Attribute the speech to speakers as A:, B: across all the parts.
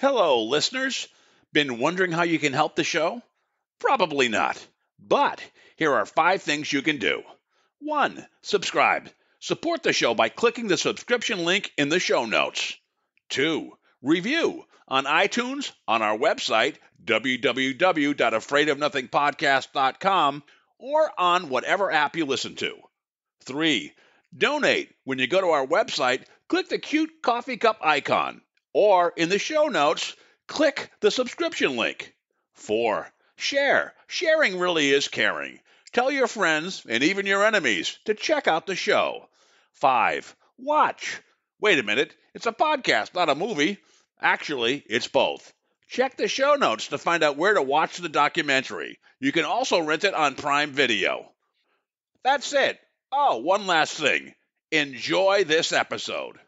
A: Hello, listeners. Been wondering how you can help the show? Probably not. But here are 5 things you can do. 1. Subscribe. Support the show by clicking the subscription link in the show notes. 2. Review on iTunes, on our website, www.afraidofnothingpodcast.com, or on whatever app you listen to. 3. Donate. When you go to our website, click the cute coffee cup icon. Or in the show notes, click the subscription link. 4. Share. Sharing really is caring. Tell your friends and even your enemies to check out the show. 5. Watch. Wait a minute, it's a podcast, not a movie. Actually, it's both. Check the show notes to find out where to watch the documentary. You can also rent it on Prime Video. That's it. Oh, one last thing. Enjoy this episode.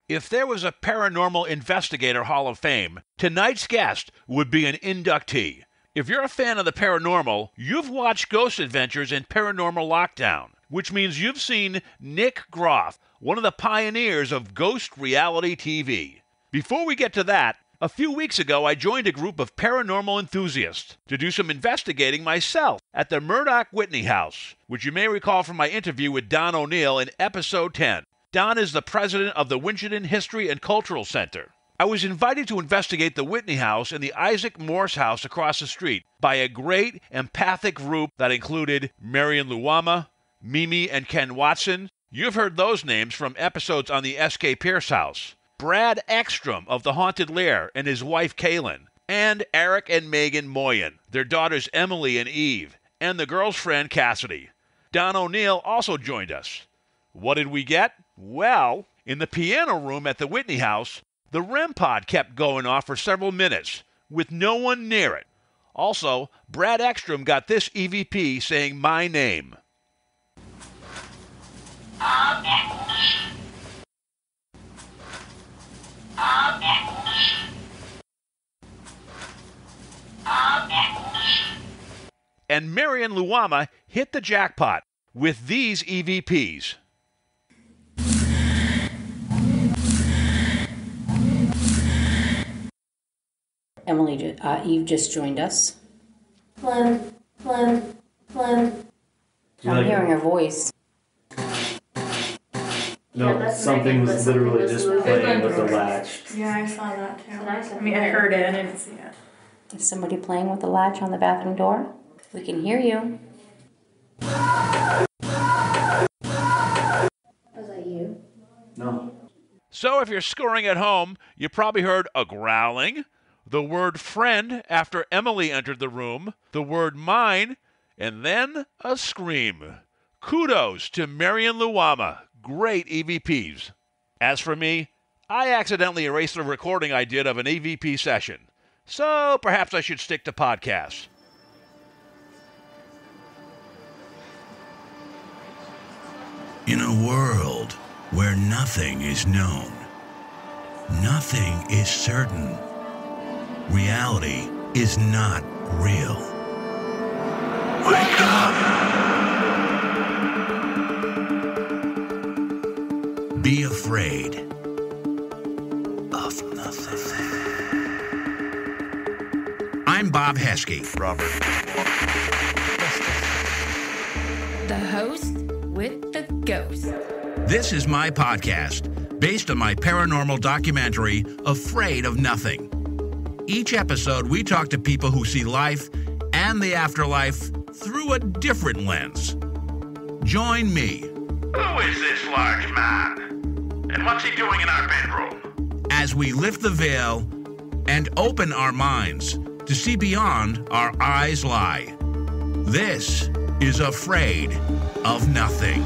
A: If there was a Paranormal Investigator Hall of Fame, tonight's guest would be an inductee. If you're a fan of the paranormal, you've watched Ghost Adventures and Paranormal Lockdown, which means you've seen Nick Groff, one of the pioneers of ghost reality TV. Before we get to that, a few weeks ago I joined a group of paranormal enthusiasts to do some investigating myself at the Murdoch Whitney House, which you may recall from my interview with Don O'Neill in episode 10. Don is the president of the Winchendon History and Cultural Center. I was invited to investigate the Whitney House and the Isaac Morse House across the street by a great empathic group that included Marion Luwama, Mimi and Ken Watson. You've heard those names from episodes on the S.K. Pierce House. Brad Ekstrom of the Haunted Lair and his wife Kaylin. And Eric and Megan Moyen, their daughters Emily and Eve, and the girl's friend Cassidy. Don O'Neill also joined us. What did we get? Well, in the piano room at the Whitney House, the REM pod kept going off for several minutes, with no one near it. Also, Brad Ekstrom got this EVP saying my name. And Marion Luwama hit the jackpot with these EVPs.
B: Emily, Eve just joined us.
C: Flynn.
B: I'm hearing her voice.
D: No,
C: Yeah,
D: something was literally just playing with the latch.
C: Yeah, I saw that too.
E: Nice.
C: I mean, I heard it, I didn't see it.
B: Is somebody playing with the latch on the bathroom door? We can hear you.
E: Was that you?
D: No.
A: So if you're scoring at home, you probably heard a growling, the word friend after Emily entered the room, the word mine, and then a scream. Kudos to Marion Luwama. Great EVPs. As for me, I accidentally erased the recording I did of an EVP session. So perhaps I should stick to podcasts.
F: In a world where nothing is known, nothing is certain, reality is not real. Wake up! Be afraid of nothing. I'm Bob Heskey. Robert.
E: The host with the ghost.
F: This is my podcast, based on my paranormal documentary, Afraid of Nothing. Each episode, we talk to people who see life and the afterlife through a different lens. Join me.
G: Who is this large man? And what's he doing in our bedroom?
F: As we lift the veil and open our minds to see beyond our eyes lie. This is Afraid of Nothing.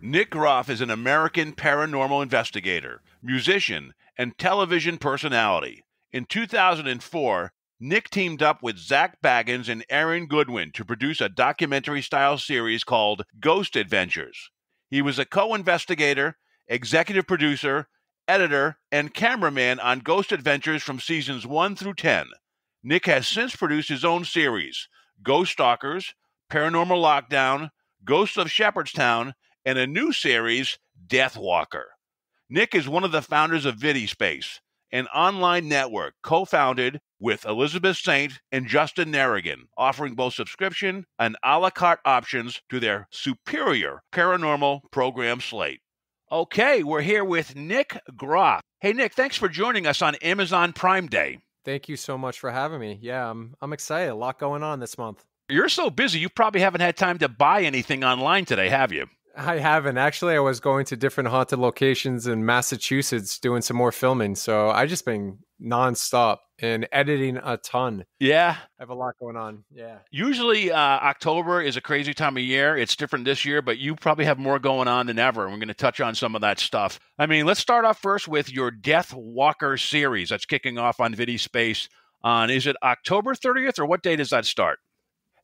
A: Nick Groff is an American paranormal investigator, musician, and television personality. In 2004, Nick teamed up with Zach Bagans and Aaron Goodwin to produce a documentary-style series called Ghost Adventures. He was a co-investigator, executive producer, editor, and cameraman on Ghost Adventures from seasons 1 through 10. Nick has since produced his own series, Ghost Stalkers, Paranormal Lockdown, Ghosts of Shepherdstown, and a new series, Death Walker. Nick is one of the founders of VidiSpace, an online network co-founded with Elizabeth Saint and Justin Narrigan, offering both subscription and a la carte options to their superior paranormal program slate. Okay, we're here with Nick Groff. Hey, Nick, thanks for joining us on Amazon Prime Day.
H: Thank you so much for having me. Yeah, I'm excited. A lot going on this month.
A: You're so busy, you probably haven't had time to buy anything online today, have you?
H: I haven't. Actually, I was going to different haunted locations in Massachusetts doing some more filming. So I just been nonstop and editing a ton.
A: Yeah.
H: I have a lot going on. Yeah.
A: Usually October is a crazy time of year. It's different this year, but you probably have more going on than ever. And we're going to touch on some of that stuff. I mean, let's start off first with your Death Walker series that's kicking off on VidiSpace on, is it October 30th or what day does that start?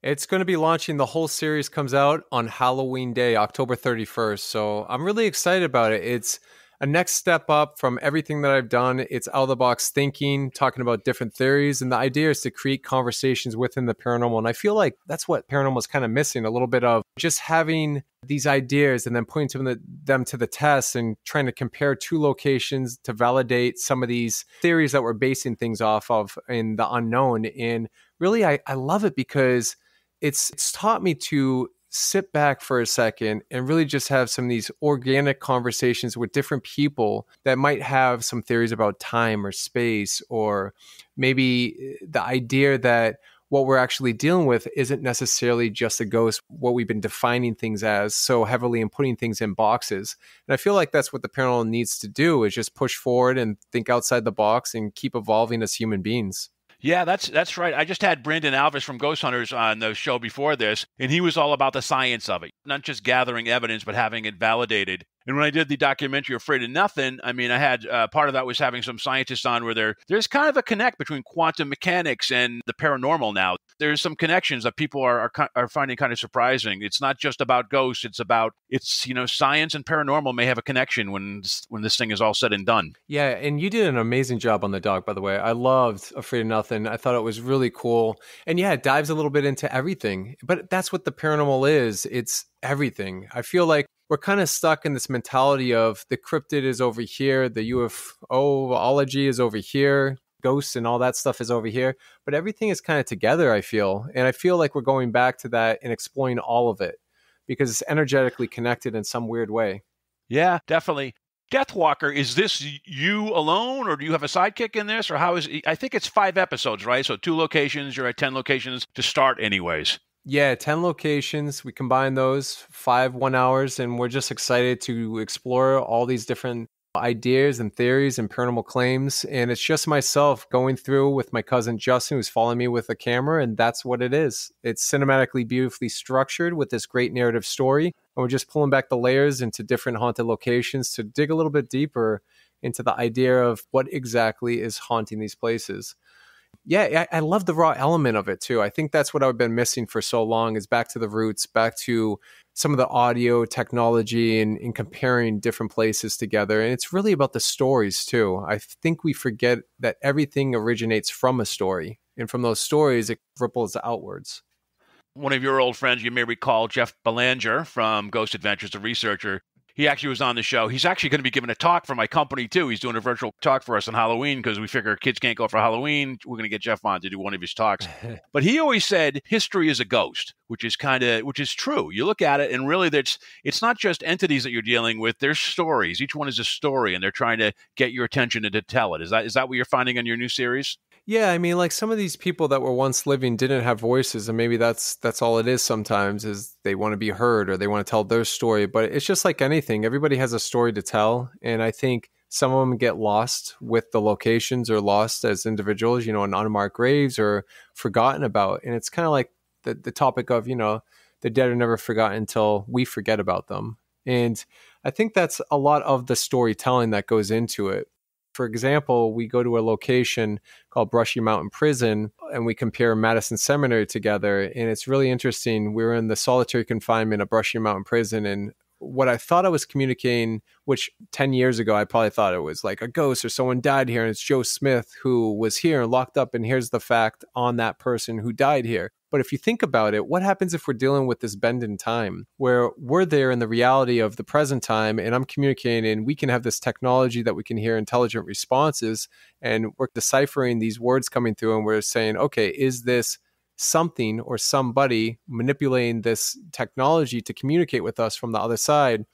H: It's going to be launching. The whole series comes out on Halloween Day, October 31st. So I'm really excited about it. It's a next step up from everything that I've done. It's out of the box thinking, talking about different theories. And the idea is to create conversations within the paranormal. And I feel like that's what paranormal is kind of missing, a little bit of just having these ideas and then putting them to the test and trying to compare two locations to validate some of these theories that we're basing things off of in the unknown. And really, I love it because it's taught me to sit back for a second and really just have some of these organic conversations with different people that might have some theories about time or space, or maybe the idea that what we're actually dealing with isn't necessarily just a ghost, what we've been defining things as so heavily and putting things in boxes. And I feel like that's what the paranormal needs to do, is just push forward and think outside the box and keep evolving as human beings.
A: Yeah, that's right. I just had Brendan Alvis from Ghost Hunters on the show before this, and he was all about the science of it, not just gathering evidence, but having it validated. And when I did the documentary Afraid of Nothing, I mean, I had part of that was having some scientists on where there's kind of a connect between quantum mechanics and the paranormal now. There's some connections that people are finding kind of surprising. It's not just about ghosts. It's science and paranormal may have a connection when this thing is all said and done.
H: Yeah, and you did an amazing job on the doc, by the way. I loved Afraid of Nothing. I thought it was really cool. And yeah, it dives a little bit into everything. But that's what the paranormal is. It's everything. I feel like we're kind of stuck in this mentality of the cryptid is over here, the UFOlogy is over here, ghosts and all that stuff is over here. But everything is kind of together, I feel. And I feel like we're going back to that and exploring all of it because it's energetically connected in some weird way.
A: Yeah, definitely. Deathwalker, is this you alone, or do you have a sidekick in this? Or how is it? I think it's 5 episodes, right? So 2 locations, you're at 10 locations to start anyways.
H: Yeah, 10 locations. We combine those 5 1 hours, and we're just excited to explore all these different ideas and theories and paranormal claims. And it's just myself going through with my cousin Justin, who's following me with a camera, and that's what it is. It's cinematically beautifully structured with this great narrative story. And we're just pulling back the layers into different haunted locations to dig a little bit deeper into the idea of what exactly is haunting these places. Yeah, I love the raw element of it too. I think that's what I've been missing for so long, is back to the roots, back to some of the audio technology and comparing different places together. And it's really about the stories too. I think we forget that everything originates from a story. And from those stories, it ripples outwards.
A: One of your old friends, you may recall, Jeff Belanger from Ghost Adventures, the researcher. He actually was on the show. He's actually going to be giving a talk for my company, too. He's doing a virtual talk for us on Halloween because we figure kids can't go for Halloween. We're going to get Jeff on to do one of his talks. But he always said history is a ghost, which is true. You look at it, and really it's not just entities that you're dealing with. There's stories. Each one is a story, and they're trying to get your attention and to tell it. Is that what you're finding on your new series?
H: Yeah, I mean, like some of these people that were once living didn't have voices, and maybe that's all it is sometimes, is they want to be heard or they want to tell their story. But it's just like anything. Everybody has a story to tell, and I think some of them get lost with the locations or lost as individuals, in unmarked graves or forgotten about. And it's kind of like the topic of, the dead are never forgotten until we forget about them. And I think that's a lot of the storytelling that goes into it. For example, we go to a location called Brushy Mountain Prison, and we compare Madison Seminary together. And it's really interesting. We were in the solitary confinement of Brushy Mountain Prison, and what I thought I was communicating, which 10 years ago, I probably thought it was like a ghost or someone died here and it's Joe Smith who was here and locked up. And here's the fact on that person who died here. But if you think about it, what happens if we're dealing with this bend in time where we're there in the reality of the present time and I'm communicating and we can have this technology that we can hear intelligent responses and we're deciphering these words coming through and we're saying, okay, is this something or somebody manipulating this technology to communicate with us from the other side?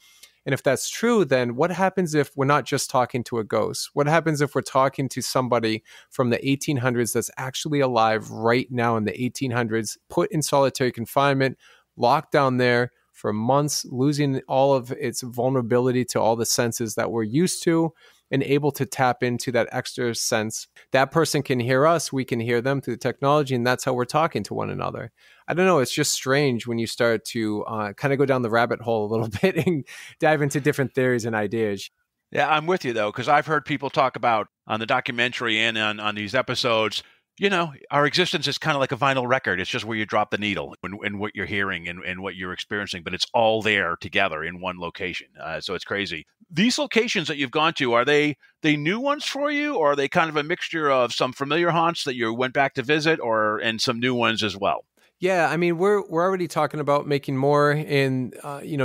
H: And if that's true, then what happens if we're not just talking to a ghost? What happens if we're talking to somebody from the 1800s that's actually alive right now in the 1800s, put in solitary confinement, locked down there for months, losing all of its vulnerability to all the senses that we're used to, and able to tap into that extra sense? That person can hear us, we can hear them through the technology, and that's how we're talking to one another. I don't know, it's just strange when you start to kind of go down the rabbit hole a little bit and dive into different theories and ideas.
A: Yeah, I'm with you, though, because I've heard people talk about on the documentary and on these episodes, you know, our existence is kind of like a vinyl record. It's just where you drop the needle and what you're hearing and what you're experiencing, but it's all there together in one location. So it's crazy. These locations that you've gone to, are they new ones for you, or are they kind of a mixture of some familiar haunts that you went back to visit and some new ones as well?
H: Yeah, I mean, we're already talking about making more in,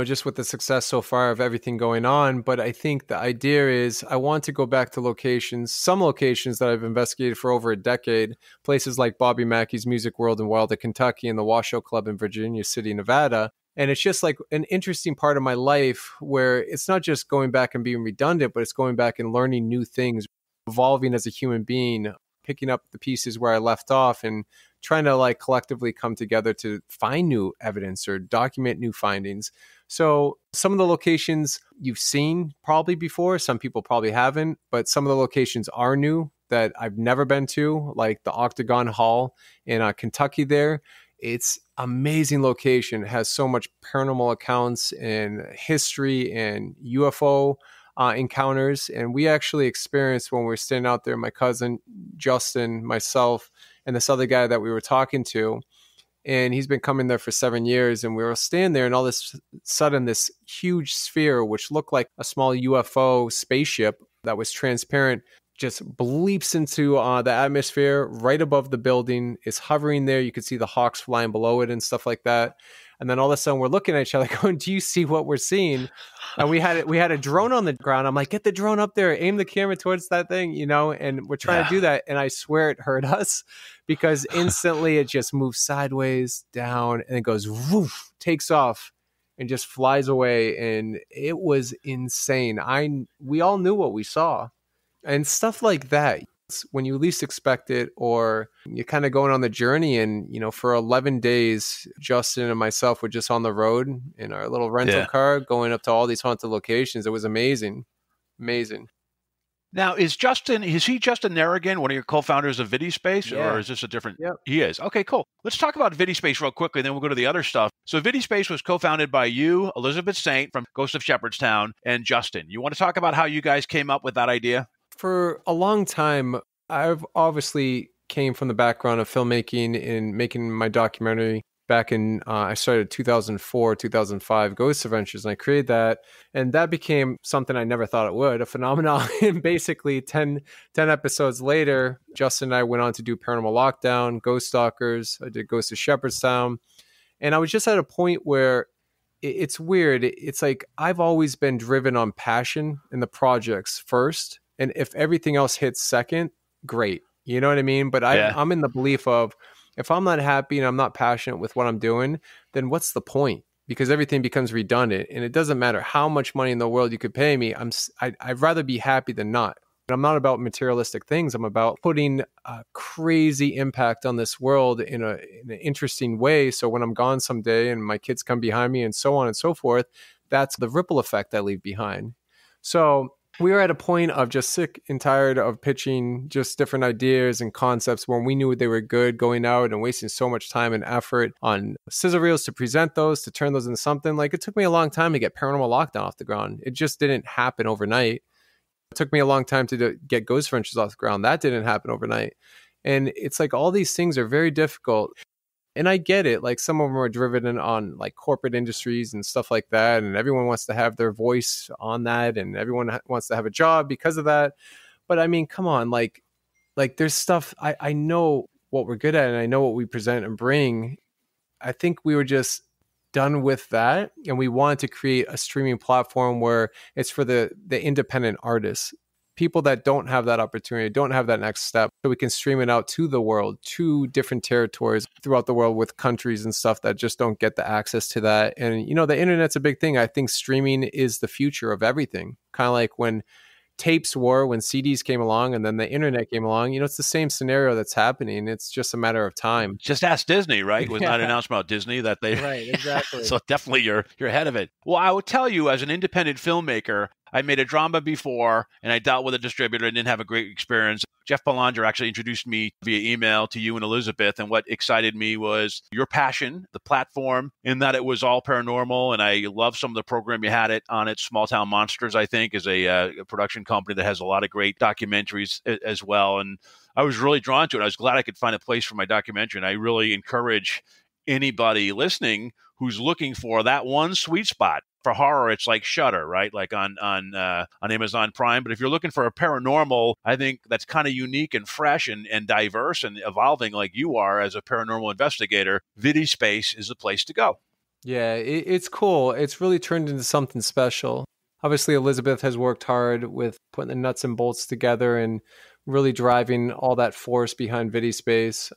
H: just with the success so far of everything going on. But I think the idea is I want to go back to some locations that I've investigated for over a decade, places like Bobby Mackey's Music World in Wilder, Kentucky, and the Washoe Club in Virginia City, Nevada. And it's just like an interesting part of my life where it's not just going back and being redundant, but it's going back and learning new things, evolving as a human being, picking up the pieces where I left off and trying to like collectively come together to find new evidence or document new findings. So some of the locations you've seen probably before, some people probably haven't, but some of the locations are new that I've never been to, like the Octagon Hall in Kentucky there. It's amazing location. It has so much paranormal accounts and history and UFO encounters. And we actually experienced when we were standing out there, my cousin, Justin, myself, and this other guy that we were talking to, and he's been coming there for 7 years, and we were standing there and all this sudden this huge sphere, which looked like a small UFO spaceship that was transparent, just bleeps into the atmosphere right above the building, is hovering there. You could see the hawks flying below it and stuff like that. And then all of a sudden we're looking at each other going, do you see what we're seeing? And we had a drone on the ground. I'm like, get the drone up there, aim the camera towards that thing, and we're trying to do that. And I swear it hurt us because instantly it just moves sideways down and it goes woof, takes off and just flies away. And it was insane. We all knew what we saw and stuff like that. When you least expect it, or you're kind of going on the journey. And, for 11 days, Justin and myself were just on the road in our little rental car going up to all these haunted locations. It was amazing. Amazing.
A: Now, is Justin there again, one of your co-founders of VidiSpace, or is this a different?
H: Yep.
A: He is. Okay, cool. Let's talk about VidiSpace real quickly, then we'll go to the other stuff. So VidiSpace was co-founded by you, Elizabeth Saint from Ghost of Shepherdstown, and Justin. You want to talk about how you guys came up with that idea?
H: For a long time, I've obviously came from the background of filmmaking and making my documentary back in, I started 2004, 2005, Ghost Adventures, and I created that. And that became something I never thought it would, a phenomenon. And basically 10 episodes later, Justin and I went on to do Paranormal Lockdown, Ghost Stalkers. I did Ghost of Shepherdstown. And I was just at a point where it's weird. It's like I've always been driven on passion in the projects first. And if everything else hits second, great. You know what I mean? But I'm in the belief of if I'm not happy and I'm not passionate with what I'm doing, then what's the point? Because everything becomes redundant. And it doesn't matter how much money in the world you could pay me. I'd rather be happy than not. I'm not about materialistic things. I'm about putting a crazy impact on this world in an interesting way. So when I'm gone someday and my kids come behind me and so on and so forth, that's the ripple effect I leave behind. So we were at a point of just sick and tired of pitching just different ideas and concepts when we knew they were good, going out and wasting so much time and effort on sizzle reels to present those, to turn those into something. Like, it took me a long time to get Paranormal Lockdown off the ground. It just didn't happen overnight. It took me a long time to get Ghost Adventures off the ground. That didn't happen overnight. And it's like all these things are very difficult. And I get it. Like some of them are driven on like corporate industries and stuff like that. And everyone wants to have their voice on that. And everyone wants to have a job because of that. But I mean, come on, like there's stuff I know what we're good at and I know what we present and bring. I think we were just done with that. And we wanted to create a streaming platform where it's for the independent artists, people that don't have that opportunity, don't have that next step. So we can stream it out to the world, to different territories throughout the world with countries and stuff that just don't get the access to that. And, you know, the internet's a big thing. I think streaming is the future of everything. Kind of like when tapes were, when CDs came along and then the internet came along, you know, it's the same scenario that's happening. It's just a matter of time.
A: Just ask Disney, right? Was not announced about Disney that they
H: Right, exactly.
A: So definitely you're ahead of it. Well, I will tell you, as an independent filmmaker, I made a drama before and I dealt with a distributor and didn't have a great experience. Jeff Belanger actually introduced me via email to you and Elizabeth. And what excited me was your passion, the platform, in that it was all paranormal. And I love some of the program you had it on it. Small Town Monsters, I think, is a production company that has a lot of great documentaries as well. And I was really drawn to it. I was glad I could find a place for my documentary. And I really encourage anybody listening who's looking for that one sweet spot. For horror, it's like Shudder, right? Like on Amazon Prime. But if you're looking for a paranormal, I think that's kind of unique and fresh and diverse and evolving like you are as a paranormal investigator, VidiSpace is the place to go.
H: Yeah, it's cool. It's really turned into something special. Obviously, Elizabeth has worked hard with putting the nuts and bolts together and really driving all that force behind VidiSpace.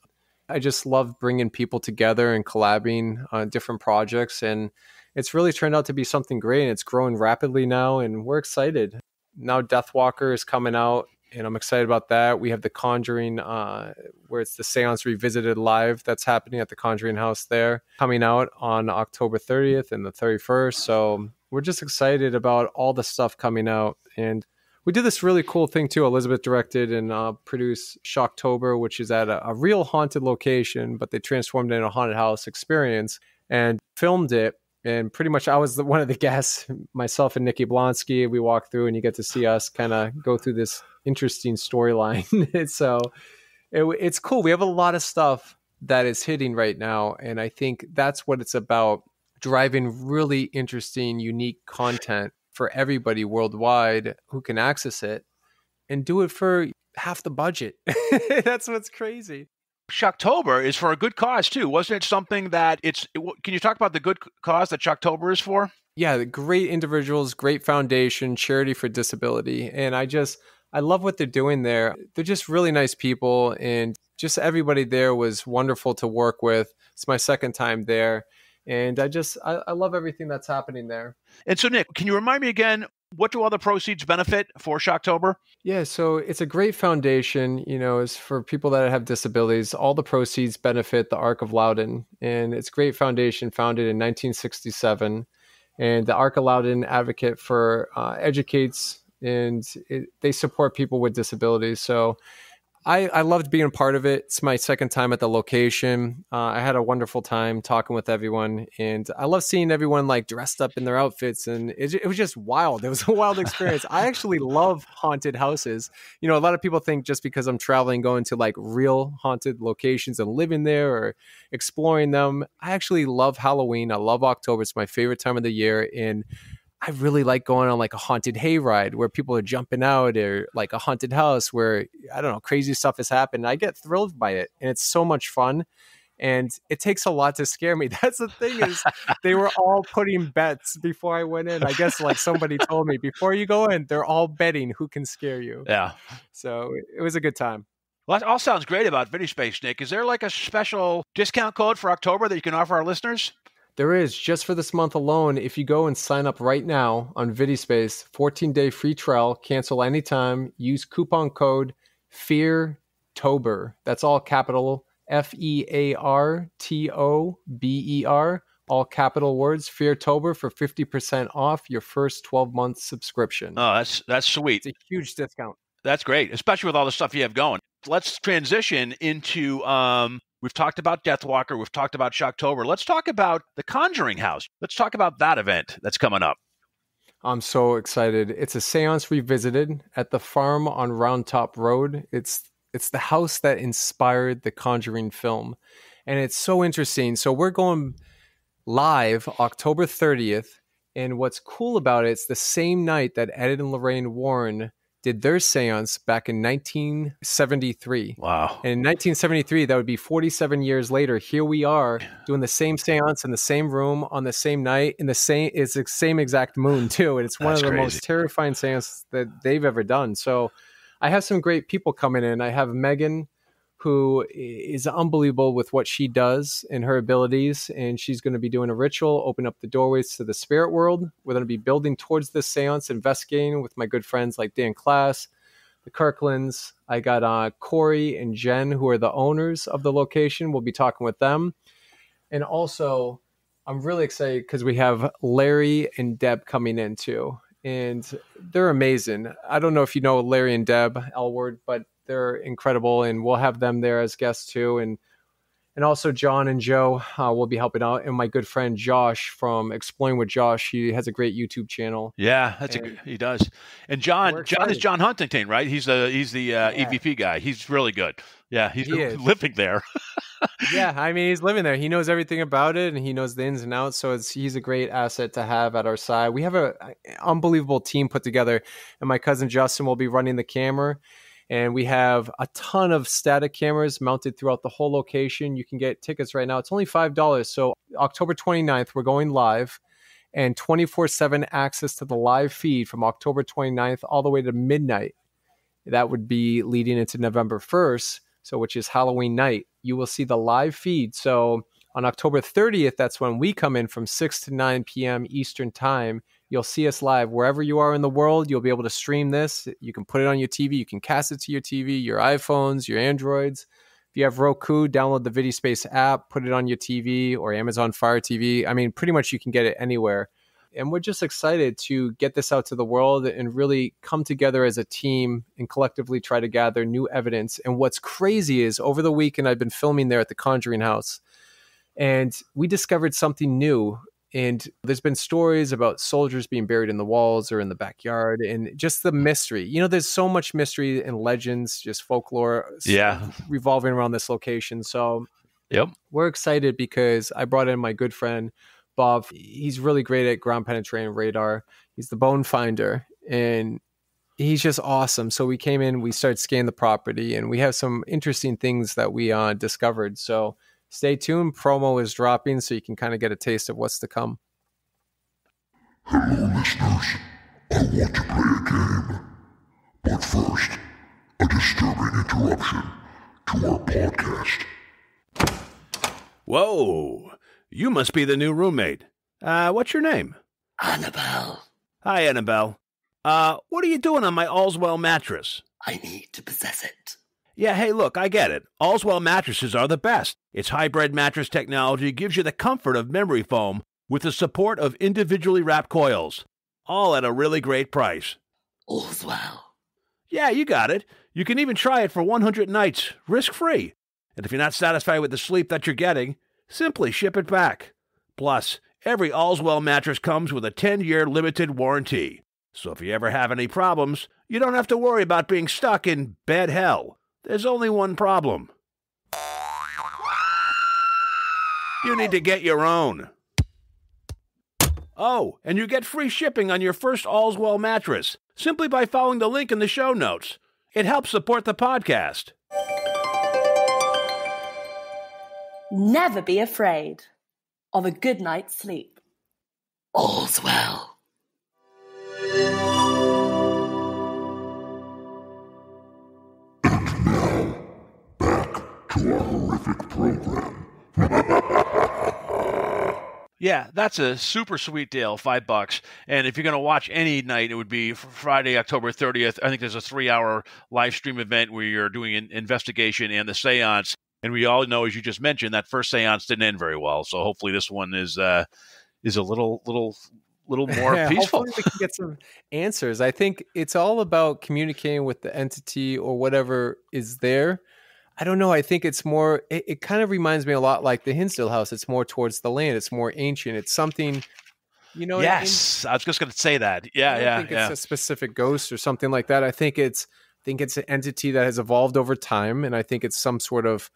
H: I just love bringing people together and collabing on different projects. And it's really turned out to be something great. And it's growing rapidly now. And we're excited. Now Deathwalker is coming out. And I'm excited about that. We have The Conjuring, where it's the Seance Revisited live that's happening at the Conjuring House there, coming out on October 30th and the 31st. So we're just excited about all the stuff coming out. And we did this really cool thing too. Elizabeth directed and produced Shocktober, which is at a real haunted location, but they transformed it into a haunted house experience and filmed it. And pretty much I was one of the guests, myself and Nikki Blonsky. We walked through and you get to see us kind of go through this interesting storyline. So it's cool. We have a lot of stuff that is hitting right now. And I think that's what it's about, driving really interesting, unique content for everybody worldwide who can access it and do it for half the budget. That's what's crazy.
A: Shocktober is for a good cause too. Wasn't it something that can you talk about the good cause that Shocktober is for?
H: Yeah, great individuals, great foundation, charity for disability. And I love what they're doing there. They're just really nice people. And just everybody there was wonderful to work with. It's my second time there. And I love everything that's happening there.
A: And so, Nick, can you remind me again, what do all the proceeds benefit for Shocktober?
H: Yeah, so it's a great foundation, you know, is for people that have disabilities. All the proceeds benefit the Ark of Loudoun. And it's a great foundation founded in 1967. And the Ark of Loudoun advocate for educates and they support people with disabilities. So I loved being a part of it. It's my second time at the location. I had a wonderful time talking with everyone. And I love seeing everyone like dressed up in their outfits. And it was just wild. It was a wild experience. I actually love haunted houses. You know, a lot of people think just because I'm traveling, going to like real haunted locations and living there or exploring them. I actually love Halloween. I love October. It's my favorite time of the year. And I really like going on like a haunted hayride where people are jumping out, or like a haunted house where, I don't know, crazy stuff has happened. I get thrilled by it and it's so much fun. And it takes a lot to scare me. That's the thing, is they were all putting bets before I went in. I guess like somebody told me before you go in, they're all betting who can scare you.
A: Yeah.
H: So it was a good time.
A: Well, that all sounds great about VidiSpace, Nick. Is there like a special discount code for October that you can offer our listeners?
H: There is, just for this month alone. If you go and sign up right now on VidiSpace, 14-day free trial, cancel anytime, use coupon code Feartober. That's all capital, FEARTOBER, all capital words, Feartober, for 50% off your first 12-month subscription.
A: Oh, that's sweet.
H: It's a huge discount.
A: That's great, especially with all the stuff you have going. Let's transition into we've talked about Deathwalker. We've talked about Shocktober. Let's talk about the Conjuring House. Let's talk about that event that's coming up.
H: I'm so excited. It's a Seance Revisited at the farm on Round Top Road. It's the house that inspired the Conjuring film. And it's so interesting. So we're going live October 30th. And what's cool about it, it's the same night that Ed and Lorraine Warren did their seance back in 1973.
A: Wow.
H: And in 1973, that would be 47 years later. Here we are doing the same seance in the same room on the same night it's the same exact moon too. And it's one of the most terrifying seances that they've ever done. So I have some great people coming in. I have Megan, who is unbelievable with what she does and her abilities. And she's going to be doing a ritual, open up the doorways to the spirit world. We're going to be building towards this seance, investigating with my good friends like Dan Class, the Kirklands. I got Corey and Jen, who are the owners of the location. We'll be talking with them. And also, I'm really excited because we have Larry and Deb coming in too. And they're amazing. I don't know if you know Larry and Deb Elward, but they're incredible, and we'll have them there as guests too. And also John and Joe will be helping out. And my good friend Josh from Exploring with Josh, he has a great YouTube channel.
A: Yeah, he does. And John is John Huntington, right? He's the EVP guy. He's really good. Yeah, he's living there.
H: Yeah, I mean, he's living there. He knows everything about it, and he knows the ins and outs. So he's a great asset to have at our side. We have an unbelievable team put together, and my cousin Justin will be running the camera. And we have a ton of static cameras mounted throughout the whole location. You can get tickets right now. It's only $5. So October 29th, we're going live, and 24/7 access to the live feed from October 29th all the way to midnight. That would be leading into November 1st, so which is Halloween night. You will see the live feed. So on October 30th, that's when we come in from 6 to 9 p.m. Eastern time. You'll see us live wherever you are in the world. You'll be able to stream this. You can put it on your TV. You can cast it to your TV, your iPhones, your Androids. If you have Roku, download the VideoSpace app, put it on your TV or Amazon Fire TV. I mean, pretty much you can get it anywhere. And we're just excited to get this out to the world and really come together as a team and collectively try to gather new evidence. And what's crazy is over the weekend, I've been filming there at the Conjuring House, and we discovered something new. And there's been stories about soldiers being buried in the walls or in the backyard, and just the mystery. You know, there's so much mystery and legends, just folklore revolving around this location. So we're excited because I brought in my good friend, Bob. He's really great at ground penetrating radar. He's the bone finder, and he's just awesome. So we came in, we started scanning the property, and we have some interesting things that we discovered. So stay tuned. Promo is dropping, so you can kind of get a taste of what's to come.
I: Hello, listeners. I want to play a game. But first, a disturbing interruption to our podcast.
A: Whoa, you must be the new roommate. What's your name?
J: Annabelle.
A: Hi, Annabelle. What are you doing on my Allswell mattress?
J: I need to possess it.
A: Yeah, hey, look, I get it. Allswell mattresses are the best. Its hybrid mattress technology gives you the comfort of memory foam with the support of individually wrapped coils, all at a really great price.
J: Allswell.
A: Yeah, you got it. You can even try it for 100 nights, risk-free. And if you're not satisfied with the sleep that you're getting, simply ship it back. Plus, every Allswell mattress comes with a 10-year limited warranty. So if you ever have any problems, you don't have to worry about being stuck in bed hell. There's only one problem. You need to get your own. Oh, and you get free shipping on your first Allswell mattress simply by following the link in the show notes. It helps support the podcast.
K: Never be afraid of a good night's sleep.
J: All's well.
I: And now, back to our horrific program.
A: Yeah, that's a super sweet deal, $5. And if you're going to watch any night, it would be Friday, October 30th. I think there's a 3-hour live stream event where you're doing an investigation and the seance. And we all know, as you just mentioned, that first seance didn't end very well. So hopefully this one is a little more peaceful.
H: Hopefully we can get some answers. I think it's all about communicating with the entity or whatever is there. I don't know. I think it's more, it kind of reminds me a lot like the Hinsdale house. It's more towards the land. It's more ancient. It's something, you know.
A: Yes. I was just going to say that. I don't think
H: it's a specific ghost or something like that. I think it's an entity that has evolved over time. And I think it's some sort of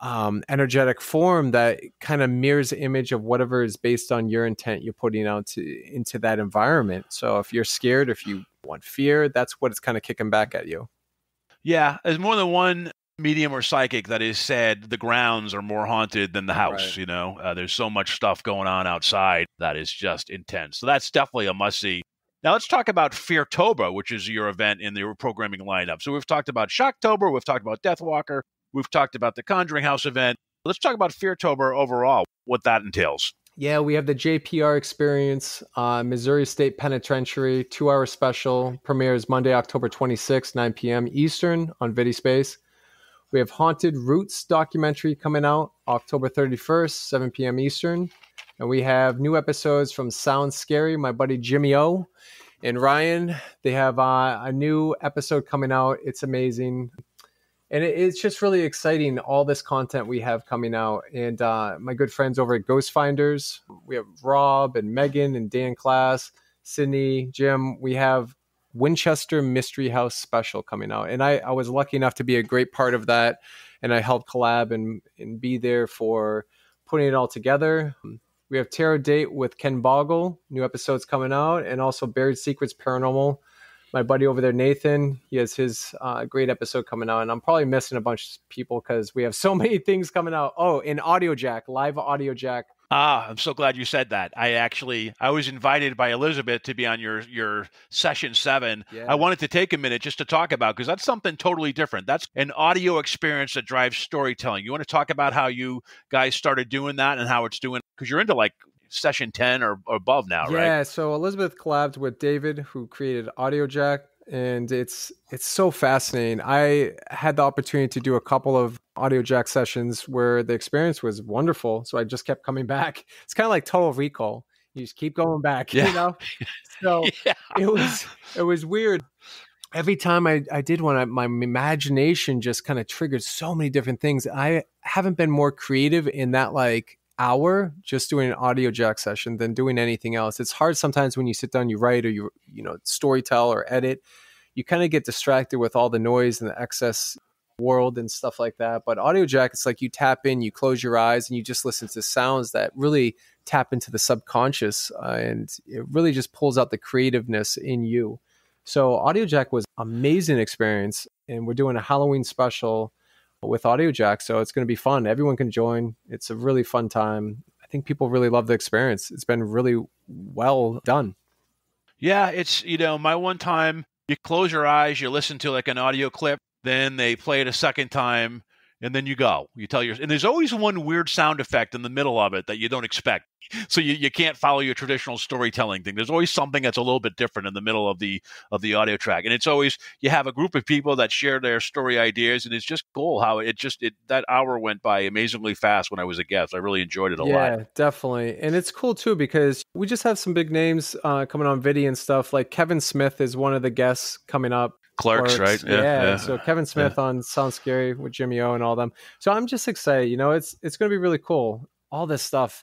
H: energetic form that kind of mirrors the image of whatever is based on your intent you're putting out into that environment. So if you're scared, if you want fear, that's what it's kind of kicking back at you.
A: Yeah, there's more than one medium or psychic that has said the grounds are more haunted than the house.
H: Right.
A: There's so much stuff going on outside that is just intense. So that's definitely a must-see. Now let's talk about Feartober, which is your event in the programming lineup. So we've talked about Shocktober, we've talked about Deathwalker, we've talked about the Conjuring House event. Let's talk about Feartober overall, what that entails.
H: Yeah, we have the JPR Experience, Missouri State Penitentiary, 2-hour special, premieres Monday, October 26th, 9 p.m. Eastern on VidiSpace. We have Haunted Roots documentary coming out October 31st, 7 p.m. Eastern. And we have new episodes from Sounds Scary, my buddy Jimmy O and Ryan. They have a new episode coming out. It's amazing. And it's just really exciting, all this content we have coming out. And my good friends over at Ghost Finders, we have Rob and Megan and Dan Class, Sydney, Jim. We have Winchester Mystery House special coming out. And I was lucky enough to be a great part of that. And I helped collab and be there for putting it all together. We have Tarot Date with Ken Boggle, new episodes coming out. And also Buried Secrets Paranormal. My buddy over there, Nathan, he has his great episode coming out. And I'm probably missing a bunch of people because we have so many things coming out. Oh, and Audio Jack, live Audio Jack.
A: I'm so glad you said that. I was invited by Elizabeth to be on your session 7.
H: Yeah.
A: I wanted to take a minute just to talk about, because that's something totally different. That's an audio experience that drives storytelling. You want to talk about how you guys started doing that and how it's doing, because you're into like session 10 or above now, right?
H: Yeah, so Elizabeth collabed with David, who created Audio Jack, and it's so fascinating. I had the opportunity to do a couple of Audio Jack sessions where the experience was wonderful, so I just kept coming back. It's kind of like Total Recall. You just keep going back,
A: Yeah.
H: you know? So it was weird. Every time I did one, my imagination just kind of triggered so many different things. I haven't been more creative in that like hour just doing an Audio Jack session than doing anything else. It's hard sometimes when you sit down, you write or you storytell or edit, you kind of get distracted with all the noise and the excess world and stuff like that. But Audio Jack, it's like you tap in, you close your eyes, and you just listen to sounds that really tap into the subconscious, and it really just pulls out the creativeness in you. So Audio Jack was an amazing experience, and we're doing a Halloween special with Audio Jack, so it's going to be fun. Everyone can join. It's a really fun time. I think people really love the experience. It's been really well done.
A: Yeah, it's, my one time, you close your eyes, you listen to like an audio clip, then they play it a second time, and then you go. And there's always one weird sound effect in the middle of it that you don't expect. So you can't follow your traditional storytelling thing. There's always something that's a little bit different in the middle of the audio track. And it's always, you have a group of people that share their story ideas, and it's just cool how that hour went by amazingly fast when I was a guest. I really enjoyed it a lot.
H: Yeah, definitely. And it's cool too, because we just have some big names coming on video and stuff. Like Kevin Smith is one of the guests coming up.
A: Clerks, right?
H: Yeah. So Kevin Smith on Sounds Scary with Jimmy O and all them. So I'm just excited. It's going to be really cool. All this stuff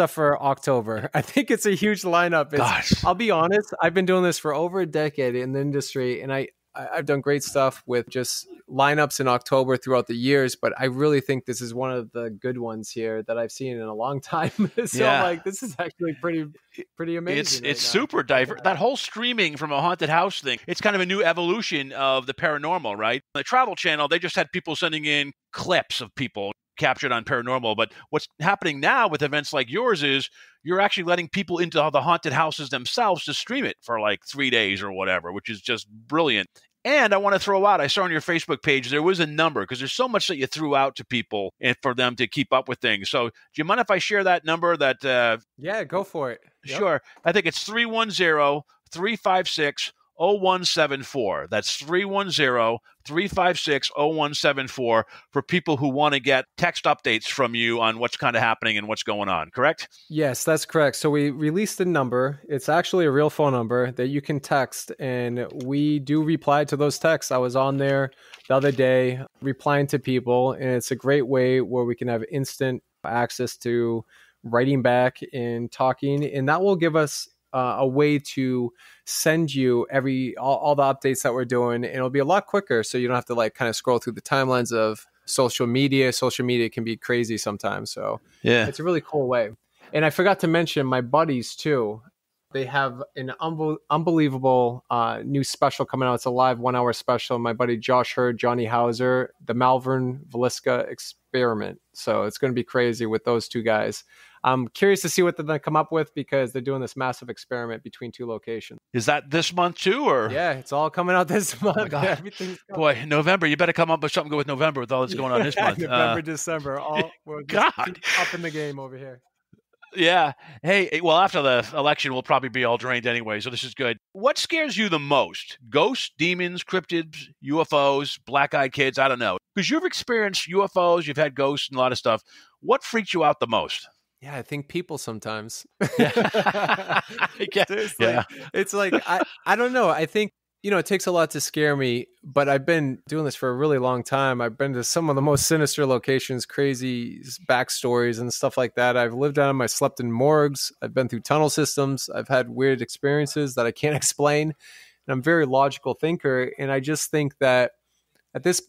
H: for October. I think it's a huge lineup.
A: Gosh.
H: I'll be honest, I've been doing this for over a decade in the industry, and I've done great stuff with just lineups in October throughout the years, but I really think this is one of the good ones here that I've seen in a long time. So
A: Yeah.
H: I'm like, this is actually pretty amazing.
A: It's super diverse. That whole streaming from a haunted house thing, it's kind of a new evolution of the paranormal, right? The Travel Channel, they just had people sending in clips of people captured on paranormal. But what's happening now with events like yours is you're actually letting people into the haunted houses themselves to stream it for like 3 days or whatever, which is just brilliant. And I want to throw out, I saw on your Facebook page, there was a number, because there's so much that you threw out to people and for them to keep up with things. So do you mind if I share that number?
H: Yeah, go for it. Yep.
A: Sure. I think it's 310-356-0174. That's 310-356-0174 for people who want to get text updates from you on what's kind of happening and what's going on, correct?
H: Yes, that's correct. So we released a number. It's actually a real phone number that you can text, and we do reply to those texts. I was on there the other day replying to people, and it's a great way where we can have instant access to writing back and talking, and that will give us a way to send you all the updates that we're doing, and it'll be a lot quicker, so you don't have to like kind of scroll through the timelines of social media. Social media can be crazy sometimes. So
A: Yeah.
H: it's a really cool way. And I forgot to mention my buddies too. They have an unbelievable new special coming out. It's a live 1 hour special. My buddy Josh Hurd, Johnny Hauser, the Malvern Valiska Experiment. So it's going to be crazy with those two guys. I'm curious to see what they're going to come up with because they're doing this massive experiment between two locations.
A: Is that this month too, or?
H: Yeah, it's all coming out this month.
A: Oh my God.
H: Everything's coming.
A: Boy, November. You better come up with something good with November with all that's going on this month.
H: November, December. We're just up in the game over here.
A: Yeah. Hey, well, after the election, we'll probably be all drained anyway, so this is good. What scares you the most? Ghosts, demons, cryptids, UFOs, black-eyed kids? I don't know. Because you've experienced UFOs, you've had ghosts and a lot of stuff. What freaks you out the most?
H: Yeah, I think people sometimes.
A: Yeah.
H: It's like, I don't know. I think, it takes a lot to scare me, but I've been doing this for a really long time. I've been to some of the most sinister locations, crazy backstories and stuff like that. I've lived on them. I slept in morgues. I've been through tunnel systems. I've had weird experiences that I can't explain. And I'm a very logical thinker. And I just think that at this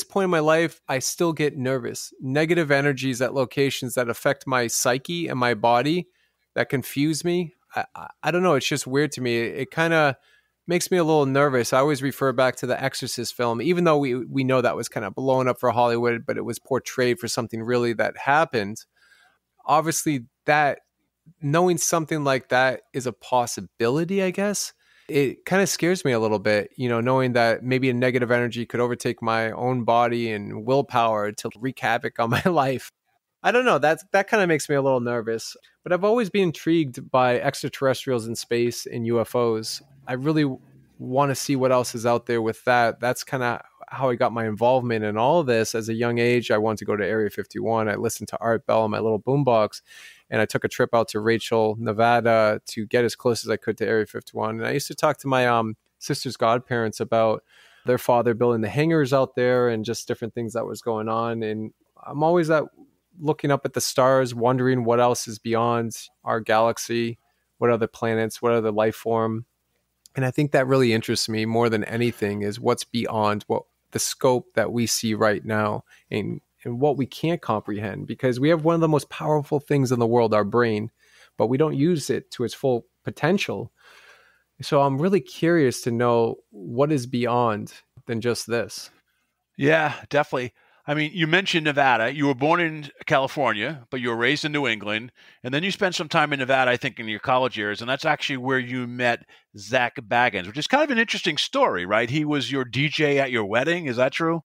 H: point in my life, I still get nervous. Negative energies at locations that affect my psyche and my body, that confuse me. I don't know. It's just weird to me. It kind of makes me a little nervous. I always refer back to the Exorcist film, even though we know that was kind of blown up for Hollywood, but it was portrayed for something really that happened. Obviously, that knowing something like that is a possibility, I guess. It kind of scares me a little bit, knowing that maybe a negative energy could overtake my own body and willpower to wreak havoc on my life. I don't know. That kind of makes me a little nervous. But I've always been intrigued by extraterrestrials in space and UFOs. I really want to see what else is out there with that. That's kind of how I got my involvement in all of this. As a young age, I wanted to go to Area 51. I listened to Art Bell on my little boombox, and I took a trip out to Rachel, Nevada to get as close as I could to Area 51. And I used to talk to my sister's godparents about their father building the hangars out there and just different things that was going on. And I'm always looking up at the stars, wondering what else is beyond our galaxy, what other planets, what other life form. And I think that really interests me more than anything is what's beyond what the scope that we see right now and what we can't comprehend, because we have one of the most powerful things in the world, our brain, but we don't use it to its full potential. So I'm really curious to know what is beyond than just this.
A: Yeah, definitely. I mean, you mentioned Nevada. You were born in California, but you were raised in New England. And then you spent some time in Nevada, I think, in your college years. And that's actually where you met Zach Bagans, which is kind of an interesting story, right? He was your DJ at your wedding. Is that true?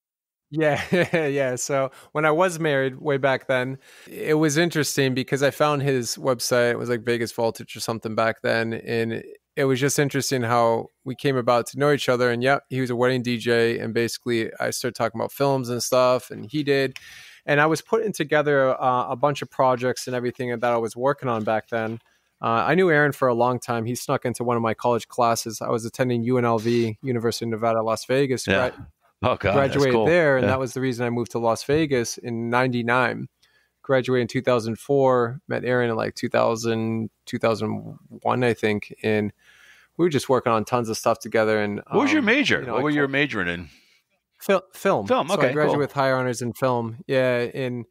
H: Yeah. Yeah. So when I was married way back then, it was interesting because I found his website. It was like Vegas Voltage or something back then. And it was just interesting how we came about to know each other. And yeah, he was a wedding DJ. And basically I started talking about films and stuff, and he did. And I was putting together a bunch of projects and everything that I was working on back then. I knew Aaron for a long time. He snuck into one of my college classes. I was attending UNLV, University of Nevada, Las Vegas.
A: Yeah. Oh, God,
H: graduated
A: cool.
H: there. And that was the reason I moved to Las Vegas in 99. Graduated in 2004, met Aaron in like 2001, I think. And we were just working on tons of stuff together. And
A: what was your major? What were you majoring in?
H: Film.
A: Film.
H: So
A: Okay,
H: I graduated
A: cool.
H: with high honors in film. Yeah. And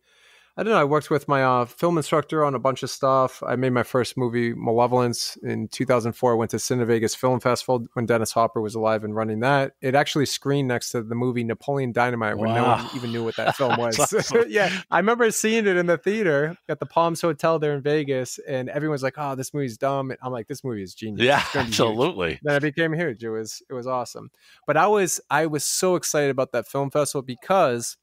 H: I don't know. I worked with my film instructor on a bunch of stuff. I made my first movie, Malevolence, in 2004. I went to Cinevegas Film Festival when Dennis Hopper was alive and running that. It actually screened next to the movie Napoleon Dynamite when no one even knew what that film was.
A: Awesome.
H: Yeah, I remember seeing it in the theater at the Palms Hotel there in Vegas, and everyone's like, "Oh, this movie's dumb." And I'm like, "This movie is genius."
A: Yeah, absolutely.
H: Then I became huge. It was awesome. But I was so excited about that film festival because.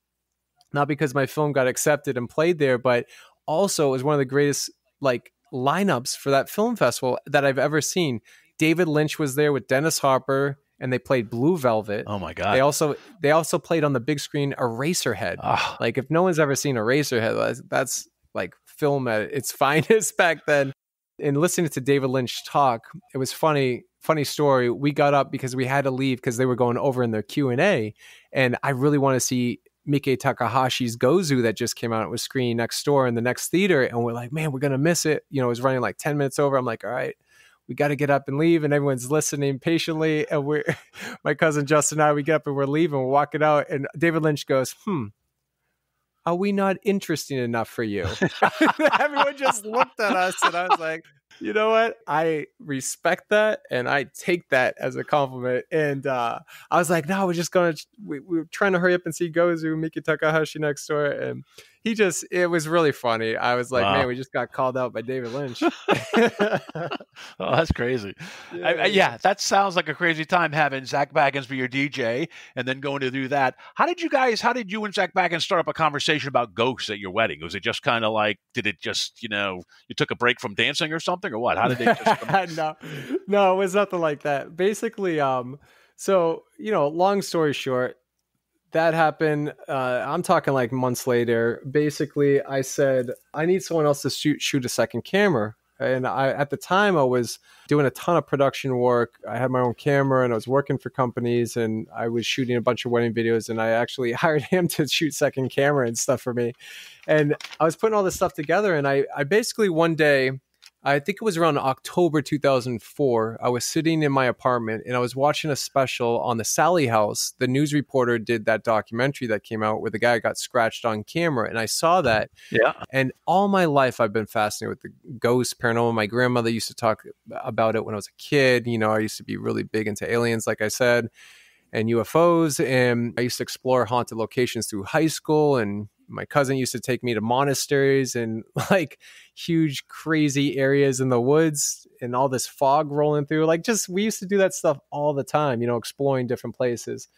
H: Not because my film got accepted and played there, but also it was one of the greatest lineups for that film festival that I've ever seen. David Lynch was there with Dennis Hopper, and they played Blue Velvet.
A: Oh my God!
H: They also played on the big screen Eraserhead.
A: Oh.
H: Like if no one's ever seen Eraserhead, that's like film at its finest back then. And listening to David Lynch talk, it was funny story. We got up because we had to leave because they were going over in their Q&A, and I really want to see Mike Takahashi's Gozu that just came out. It was screening next door in the next theater. And we're like, man, we're going to miss it. It was running like 10 minutes over. I'm like, all right, we got to get up and leave. And everyone's listening patiently. And my cousin Justin and I, we get up and we're leaving. We're walking out. And David Lynch goes, are we not interesting enough for you? Everyone just looked at us, and I was like, you know what? I respect that, and I take that as a compliment. And I was like, no, we were trying to hurry up and see Gozu, Miki Takahashi next door. And it was really funny. I was like, man, we just got called out by David Lynch.
A: Oh, that's crazy. Yeah, that sounds like a crazy time having Zach Bagans be your DJ and then going to do that. How did you and Zach Bagans start up a conversation about ghosts at your wedding? Was it just kind of like, did it just, you took a break from dancing or something, or what? How did they just
H: No, it was nothing like that. Basically, so, long story short, that happened. I'm talking like months later. Basically, I said, I need someone else to shoot a second camera. And at the time, I was doing a ton of production work. I had my own camera and I was working for companies and I was shooting a bunch of wedding videos, and I actually hired him to shoot second camera and stuff for me. And I was putting all this stuff together, and I basically one day, I think it was around October 2004. I was sitting in my apartment and I was watching a special on the Sally House. The news reporter did that documentary that came out where the guy got scratched on camera. And I saw that.
A: Yeah.
H: And all my life, I've been fascinated with the ghosts, paranormal. My grandmother used to talk about it when I was a kid. I used to be really big into aliens, like I said, and UFOs. And I used to explore haunted locations through high school, and my cousin used to take me to monasteries and like huge, crazy areas in the woods and all this fog rolling through. We used to do that stuff all the time, exploring different places.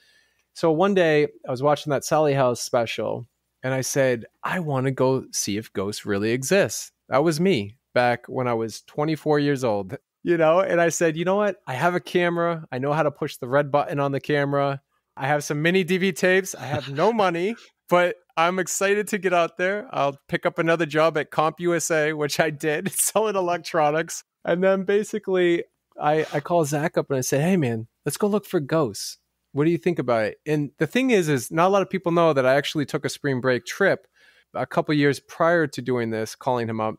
H: So one day I was watching that Sally House special and I said, I want to go see if ghosts really exist. That was me back when I was 24 years old, and I said, you know what? I have a camera. I know how to push the red button on the camera. I have some mini DV tapes. I have no money, but I'm excited to get out there. I'll pick up another job at CompUSA, which I did, selling electronics. And then basically I call Zach up and I said, hey man, let's go look for ghosts. What do you think about it? And the thing is not a lot of people know that I actually took a spring break trip a couple years prior to doing this, calling him up.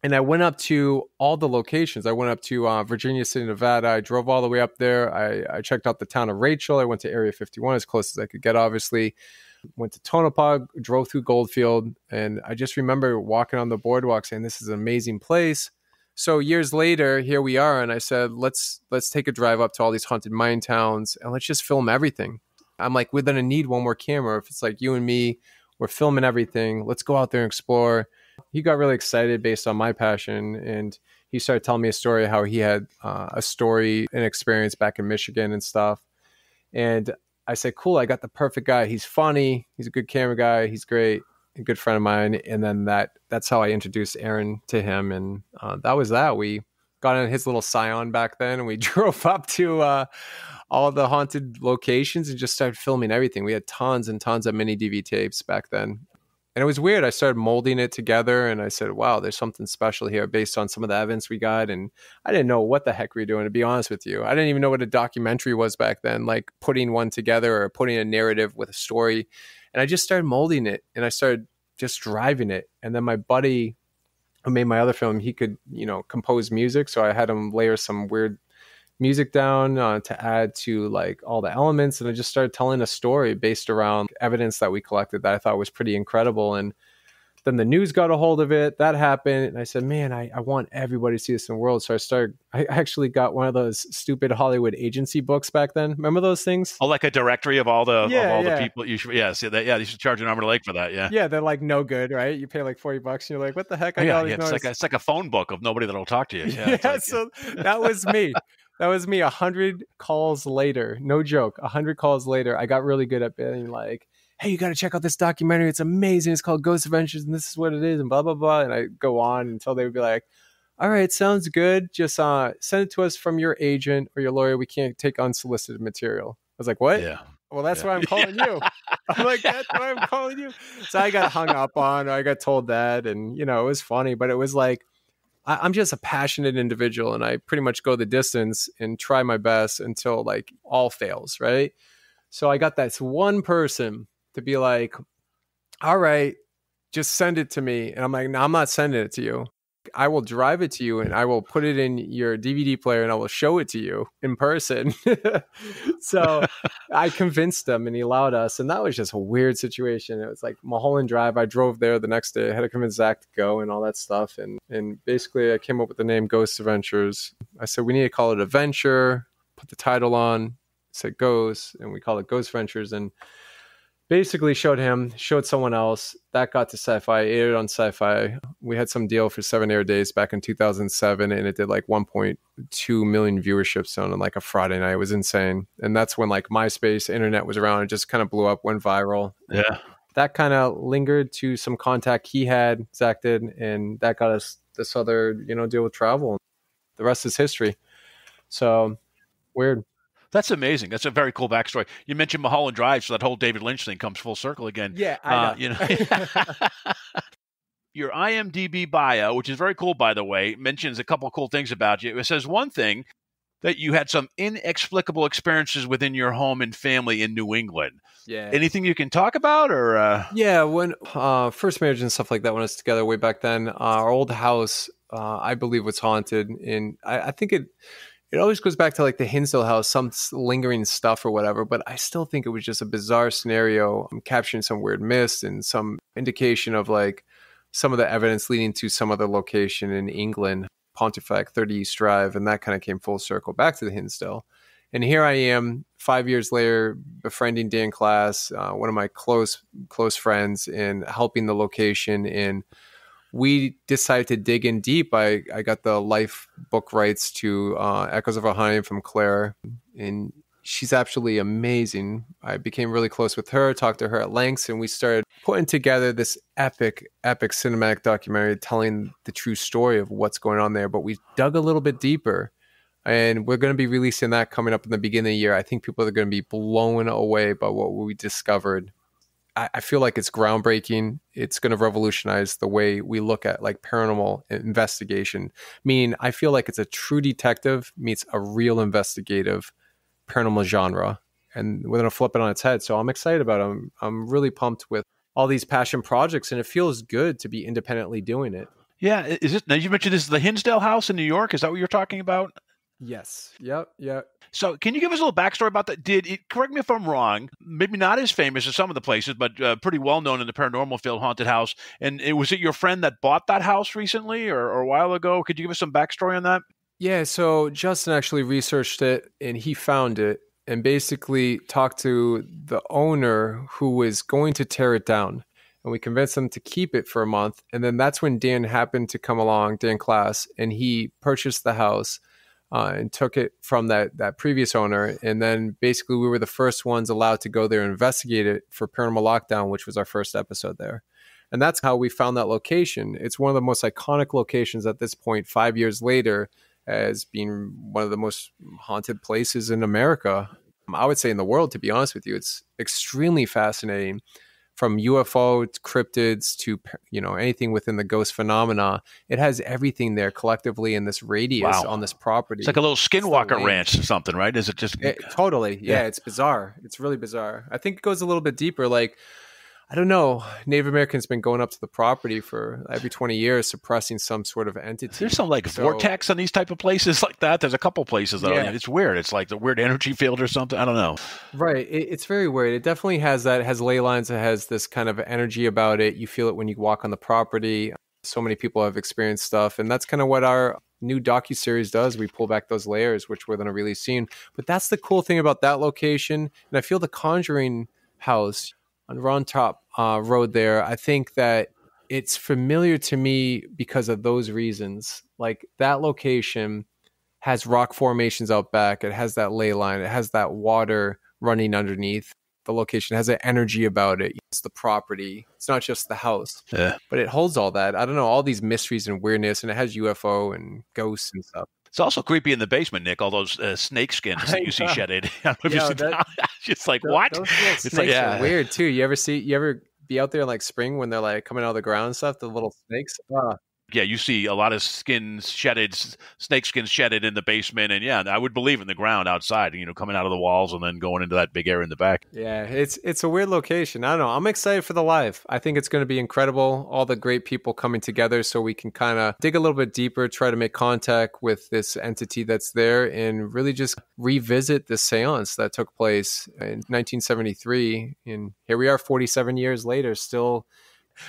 H: And I went up to all the locations. I went up to Virginia City, Nevada. I drove all the way up there. I checked out the town of Rachel. I went to Area 51 as close as I could get, obviously. Went to Tonopah, drove through Goldfield. And I just remember walking on the boardwalk saying, this is an amazing place. So years later, here we are. And I said, let's take a drive up to all these haunted mine towns and let's just film everything. I'm like, we're going to need one more camera. If it's like you and me, we're filming everything. Let's go out there and explore. He got really excited based on my passion, and he started telling me a story how he had an experience back in Michigan and stuff. And I said, cool, I got the perfect guy. He's funny. He's a good camera guy. He's great. A good friend of mine. And then that's how I introduced Aaron to him. And that was that. We got in his little Scion back then, and we drove up to all the haunted locations and just started filming everything. We had tons and tons of mini DV tapes back then. And it was weird. I started molding it together and I said, wow, there's something special here based on some of the evidence we got. And I didn't know what the heck we were doing, to be honest with you. I didn't even know what a documentary was back then, like putting one together or putting a narrative with a story. And I just started molding it and I started just driving it. And then my buddy who made my other film, he could, compose music. So I had him layer some weird music down to add to like all the elements. And I just started telling a story based around evidence that we collected that I thought was pretty incredible. And then the news got a hold of it. That happened. And I said, man, I want everybody to see this in the world. So I actually got one of those stupid Hollywood agency books back then. Remember those things?
A: Oh, like a directory of all the people. You should, you should charge an arm and a leg for that. Yeah.
H: Yeah. They're like no good, right? You pay like $40 and you're like, what the heck?
A: It's like a phone book of nobody that'll talk to you. Yeah.
H: So that was me. That was me 100 calls later. No joke. 100 calls later, I got really good at being like, hey, you got to check out this documentary. It's amazing. It's called Ghost Adventures, and this is what it is, and blah, blah, blah. And I go on until they would be like, all right, sounds good. Just send it to us from your agent or your lawyer. We can't take unsolicited material. I was like, what?
A: Yeah.
H: Well, that's why I'm calling you. I'm like, that's why I'm calling you. So I got hung up on, or I got told that. And, it was funny, but it was like, I'm just a passionate individual and I pretty much go the distance and try my best until like all fails, right? So I got that one person to be like, all right, just send it to me. And I'm like, no, I'm not sending it to you. I will drive it to you and I will put it in your DVD player and I will show it to you in person. So I convinced him and he allowed us. And that was just a weird situation. It was like Mulholland Drive. I drove there the next day. I had to convince Zach to go and all that stuff. And basically I came up with the name Ghost Adventures. I said, we need to call it Adventure, put the title on, said Ghost, and we call it Ghost Adventures. And basically showed someone else. That got to Sci-Fi, aired on Sci-Fi. We had some deal for 7 air days back in 2007, and it did like 1.2 million viewerships on like a Friday night. It was insane. And that's when like MySpace, internet was around. It just kind of blew up, went viral.
A: Yeah.
H: That kind of lingered to some contact he had, Zach did, and that got us this other, deal with travel. The rest is history. So, weird.
A: That's amazing. That's a very cool backstory. You mentioned Mulholland Drive, so that whole David Lynch thing comes full circle again.
H: Yeah, I know.
A: Your IMDb bio, which is very cool, by the way, mentions a couple of cool things about you. It says one thing, that you had some inexplicable experiences within your home and family in New England.
H: Yeah.
A: Anything you can talk about, or?
H: Yeah, when first marriage and stuff like that, when I was together way back then, our old house, I believe, was haunted, and I think it always goes back to like the Hinsdale house, some lingering stuff or whatever, but I still think it was just a bizarre scenario. I'm capturing some weird mist and some indication of like some of the evidence leading to some other location in England, Pontefract, 30 East Drive, and that kind of came full circle back to the Hinsdale. And here I am 5 years later, befriending Dan Class, one of my close friends, and helping the location. And we decided to dig in deep. I got the life book rights to Echoes of Ohio from Claire, and she's absolutely amazing. I became really close with her, talked to her at lengths, and we started putting together this epic cinematic documentary telling the true story of what's going on there. But we dug a little bit deeper, and we're going to be releasing that coming up in the beginning of the year. I think people are going to be blown away by what we discovered. I feel like it's groundbreaking. It's going to revolutionize the way we look at like paranormal investigation. Meaning, I feel like it's a true detective meets a real investigative paranormal genre, and we're going to flip it on its head. So I'm excited about it. I'm really pumped with all these passion projects, and it feels good to be independently doing it.
A: Yeah. Is it, now you mentioned this is the Hinsdale house in New York. Is that what you're talking about?
H: Yes. Yep.
A: So can you give us a little backstory about that? Correct me if I'm wrong, maybe not as famous as some of the places, but pretty well known in the paranormal field, haunted house. And was it your friend that bought that house recently or a while ago? Could you give us some backstory on that?
H: Yeah, so Justin actually researched it, and he found it and basically talked to the owner who was going to tear it down. And we convinced him to keep it for a month. And then that's when Dan happened to come along, Dan Class, and he purchased the house and took it from that previous owner. And then basically we were the first ones allowed to go there and investigate it for Paranormal Lockdown, which was our first episode there. And that's how we found that location. It's one of the most iconic locations at this point, 5 years later, as being one of the most haunted places in America. I would say in the world, to be honest with you. It's extremely fascinating, from UFO to cryptids to, anything within the ghost phenomena. It has everything there collectively in this radius on this property.
A: It's like a little Skinwalker Ranch or something, right? Is it just...
H: Totally. Yeah, it's bizarre. It's really bizarre. I think it goes a little bit deeper. Like, I don't know. Native Americans been going up to the property for every 20 years, suppressing some sort of entity.
A: There's some vortex on these type of places like that. There's a couple places that it's weird. It's like the weird energy field or something. I don't know.
H: Right. It's very weird. It definitely has that. It has ley lines. It has this kind of energy about it. You feel it when you walk on the property. So many people have experienced stuff. And that's kind of what our new docuseries does. We pull back those layers, which we're going to release soon. But that's the cool thing about that location. And I feel the Conjuring house on Ron Top Road there, I think that it's familiar to me because of those reasons. Like, that location has rock formations out back. It has that ley line. It has that water running underneath. The location has an energy about it. It's the property. It's not just the house.
A: Yeah.
H: But it holds all that. I don't know, all these mysteries and weirdness, and it has UFO and ghosts and stuff.
A: It's also creepy in the basement, Nick, all those snake skins that you see shedded. Just like, what?
H: Those little snakes are weird, too. You ever be out there in like spring when they're like coming out of the ground and stuff, the little snakes?
A: Yeah, you see a lot of skins shedded, snake skins shedded in the basement, and yeah, I would believe in the ground outside, coming out of the walls and then going into that big area in the back.
H: Yeah, it's a weird location. I don't know. I'm excited for the live. I think it's going to be incredible. All the great people coming together so we can kind of dig a little bit deeper, try to make contact with this entity that's there, and really just revisit the seance that took place in 1973. And here we are 47 years later, still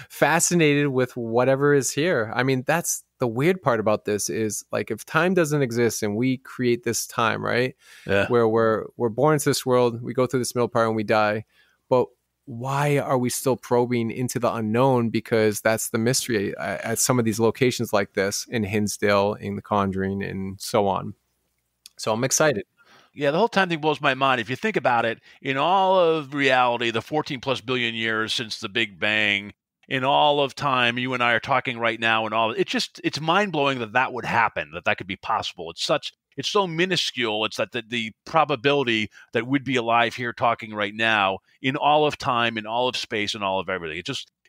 H: fascinated with whatever is here. I mean, that's the weird part about this is like if time doesn't exist and we create this time, right?
A: Yeah.
H: Where we're born into this world, we go through this middle part and we die. But why are we still probing into the unknown? Because that's the mystery at some of these locations like this in Hinsdale, in The Conjuring, and so on. So I'm excited.
A: Yeah, the whole time thing blows my mind. If you think about it, in all of reality, the 14 plus billion years since the Big Bang, in all of time, you and I are talking right now, and it's mind blowing that would happen, that could be possible. It's so minuscule. It's that the probability that we'd be alive here talking right now in all of time, in all of space, and all of everything.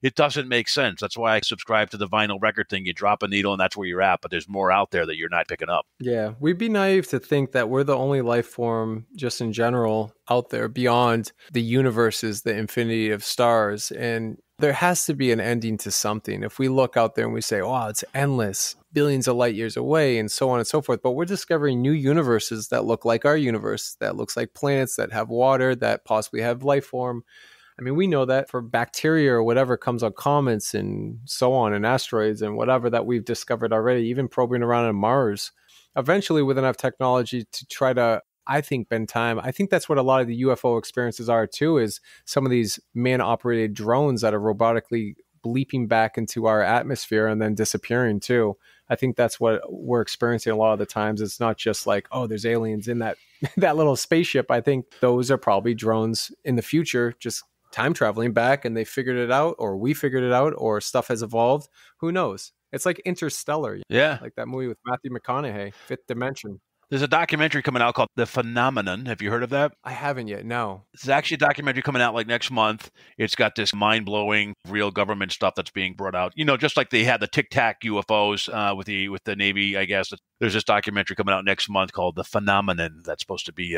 A: It doesn't make sense. That's why I subscribe to the vinyl record thing. You drop a needle and that's where you're at, but there's more out there that you're not picking up.
H: Yeah, we'd be naive to think that we're the only life form just in general out there beyond the universes, the infinity of stars. And there has to be an ending to something. If we look out there and we say, wow, it's endless, billions of light years away, and so on and so forth, but we're discovering new universes that look like our universe, that looks like planets that have water, that possibly have life form. I mean, we know that for bacteria or whatever comes on comets and so on, and asteroids and whatever that we've discovered already, even probing around on Mars. Eventually, with enough technology to try to, I think, bend time. I think that's what a lot of the UFO experiences are too, is some of these man-operated drones that are robotically bleeping back into our atmosphere and then disappearing too. I think that's what we're experiencing a lot of the times. It's not just like, oh, there's aliens in that little spaceship. I think those are probably drones in the future, just time traveling back, and they figured it out, or we figured it out, or stuff has evolved. Who knows? It's like Interstellar.
A: Yeah.
H: Like that movie with Matthew McConaughey, Fifth Dimension.
A: There's a documentary coming out called The Phenomenon. Have you heard of that?
H: I haven't yet, no.
A: It's actually a documentary coming out like next month. It's got this mind-blowing real government stuff that's being brought out. Just like they had the Tic Tac UFOs with the Navy, I guess. There's this documentary coming out next month called The Phenomenon that's supposed to be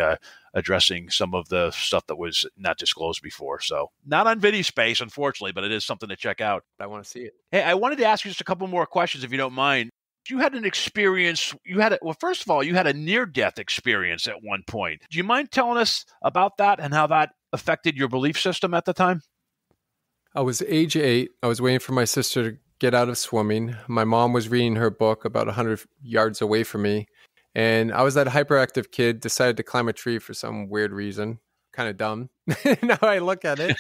A: addressing some of the stuff that was not disclosed before. So not on VideoSpace, unfortunately, but it is something to check out.
H: I want to see it.
A: Hey, I wanted to ask you just a couple more questions, if you don't mind. You had an experience, first of all, you had a near-death experience at one point. Do you mind telling us about that and how that affected your belief system at the time?
H: I was age 8. I was waiting for my sister to get out of swimming. My mom was reading her book about 100 yards away from me. And I was that hyperactive kid, decided to climb a tree for some weird reason. Kind of dumb. Now I look at it.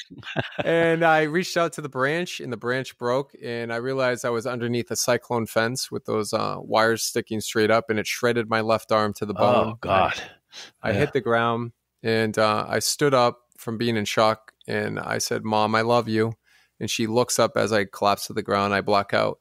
H: And I reached out to the branch, and the branch broke. And I realized I was underneath a cyclone fence with those wires sticking straight up, and it shredded my left arm to the bone.
A: Oh, God.
H: I hit the ground, and I stood up from being in shock. And I said, Mom, I love you. And she looks up as I collapse to the ground. I black out.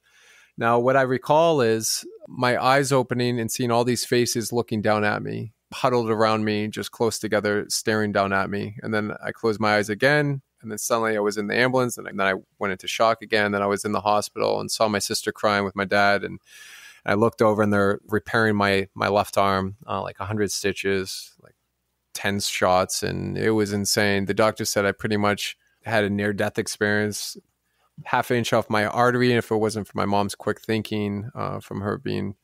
H: Now, what I recall is my eyes opening and seeing all these faces looking down at me, huddled around me, just close together, staring down at me. And then I closed my eyes again. And then suddenly I was in the ambulance, and then I went into shock again. Then I was in the hospital and saw my sister crying with my dad. And I looked over, and they're repairing my left arm, like 100 stitches, like 10 shots. And it was insane. The doctor said I pretty much had a near-death experience, half inch off my artery. And if it wasn't for my mom's quick thinking, from her being,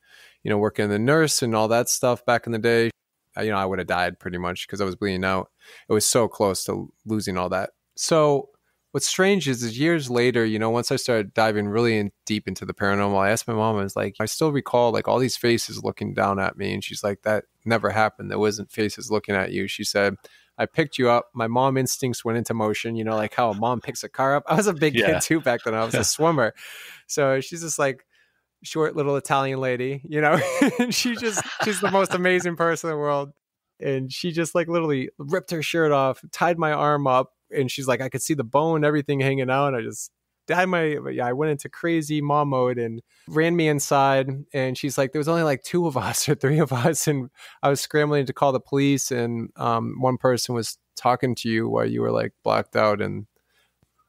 H: working in the nurse and all that stuff back in the day, I would have died pretty much because I was bleeding out. It was so close to losing all that. So what's strange is years later, once I started diving really deep into the paranormal, I asked my mom, I was like, I still recall like all these faces looking down at me. And she's like, that never happened. There wasn't faces looking at you. She said, I picked you up. My mom instincts went into motion, like how a mom picks a car up. I was a big kid too back then. I was a swimmer. So she's just like short little Italian lady, and she's the most amazing person in the world. And she just like literally ripped her shirt off, tied my arm up. And she's like, I could see the bone, everything hanging out. And I just I went into crazy mom mode and ran me inside. And she's like, there was only like 2 of us or 3 of us. And I was scrambling to call the police. And one person was talking to you while you were like blacked out. And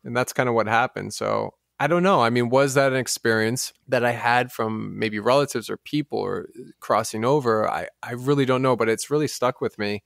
H: that's kind of what happened. So I don't know. I mean, was that an experience that I had from maybe relatives or people or crossing over? I really don't know, but it's really stuck with me.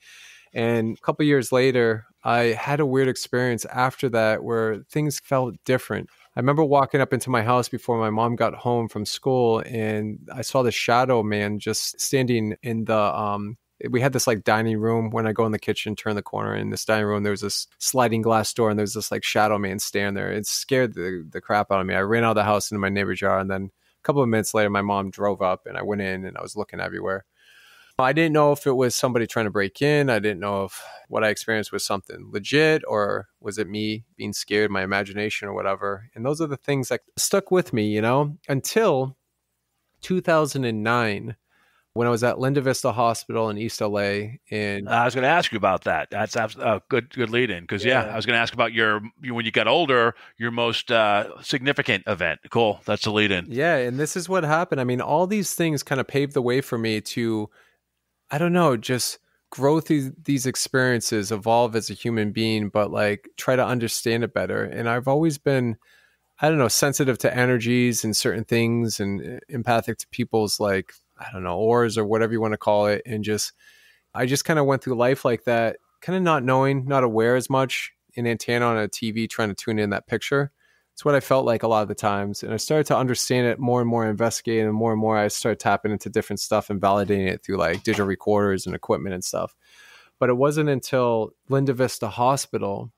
H: And a couple years later, I had a weird experience after that where things felt different. I remember walking up into my house before my mom got home from school, and I saw the shadow man just standing in the we had this like dining room. When I go in the kitchen, turn the corner in this dining room, there was this sliding glass door and there's this like shadow man standing there. It scared the crap out of me. I ran out of the house into my neighbor's yard, and then a couple of minutes later, my mom drove up and I went in and I was looking everywhere. I didn't know if it was somebody trying to break in. I didn't know if what I experienced was something legit or was it me being scared, my imagination or whatever. And those are the things that stuck with me, until 2009. When I was at Linda Vista Hospital in East LA, and
A: I was going to ask you about that. That's a good lead in because I was going to ask about when you got older, your most significant event. Cool, that's the lead in.
H: Yeah, and this is what happened. I mean, all these things kind of paved the way for me to, I don't know, just grow through these experiences, evolve as a human being, but like try to understand it better. And I've always been, I don't know, sensitive to energies and certain things, and empathic to people's like, I don't know, auras or whatever you want to call it. And I just kind of went through life like that, kind of not knowing, not aware as much, an antenna on a TV trying to tune in that picture. It's what I felt like a lot of the times. And I started to understand it more and more, investigate, and more I started tapping into different stuff and validating it through like digital recorders and equipment and stuff. But it wasn't until Linda Vista Hospital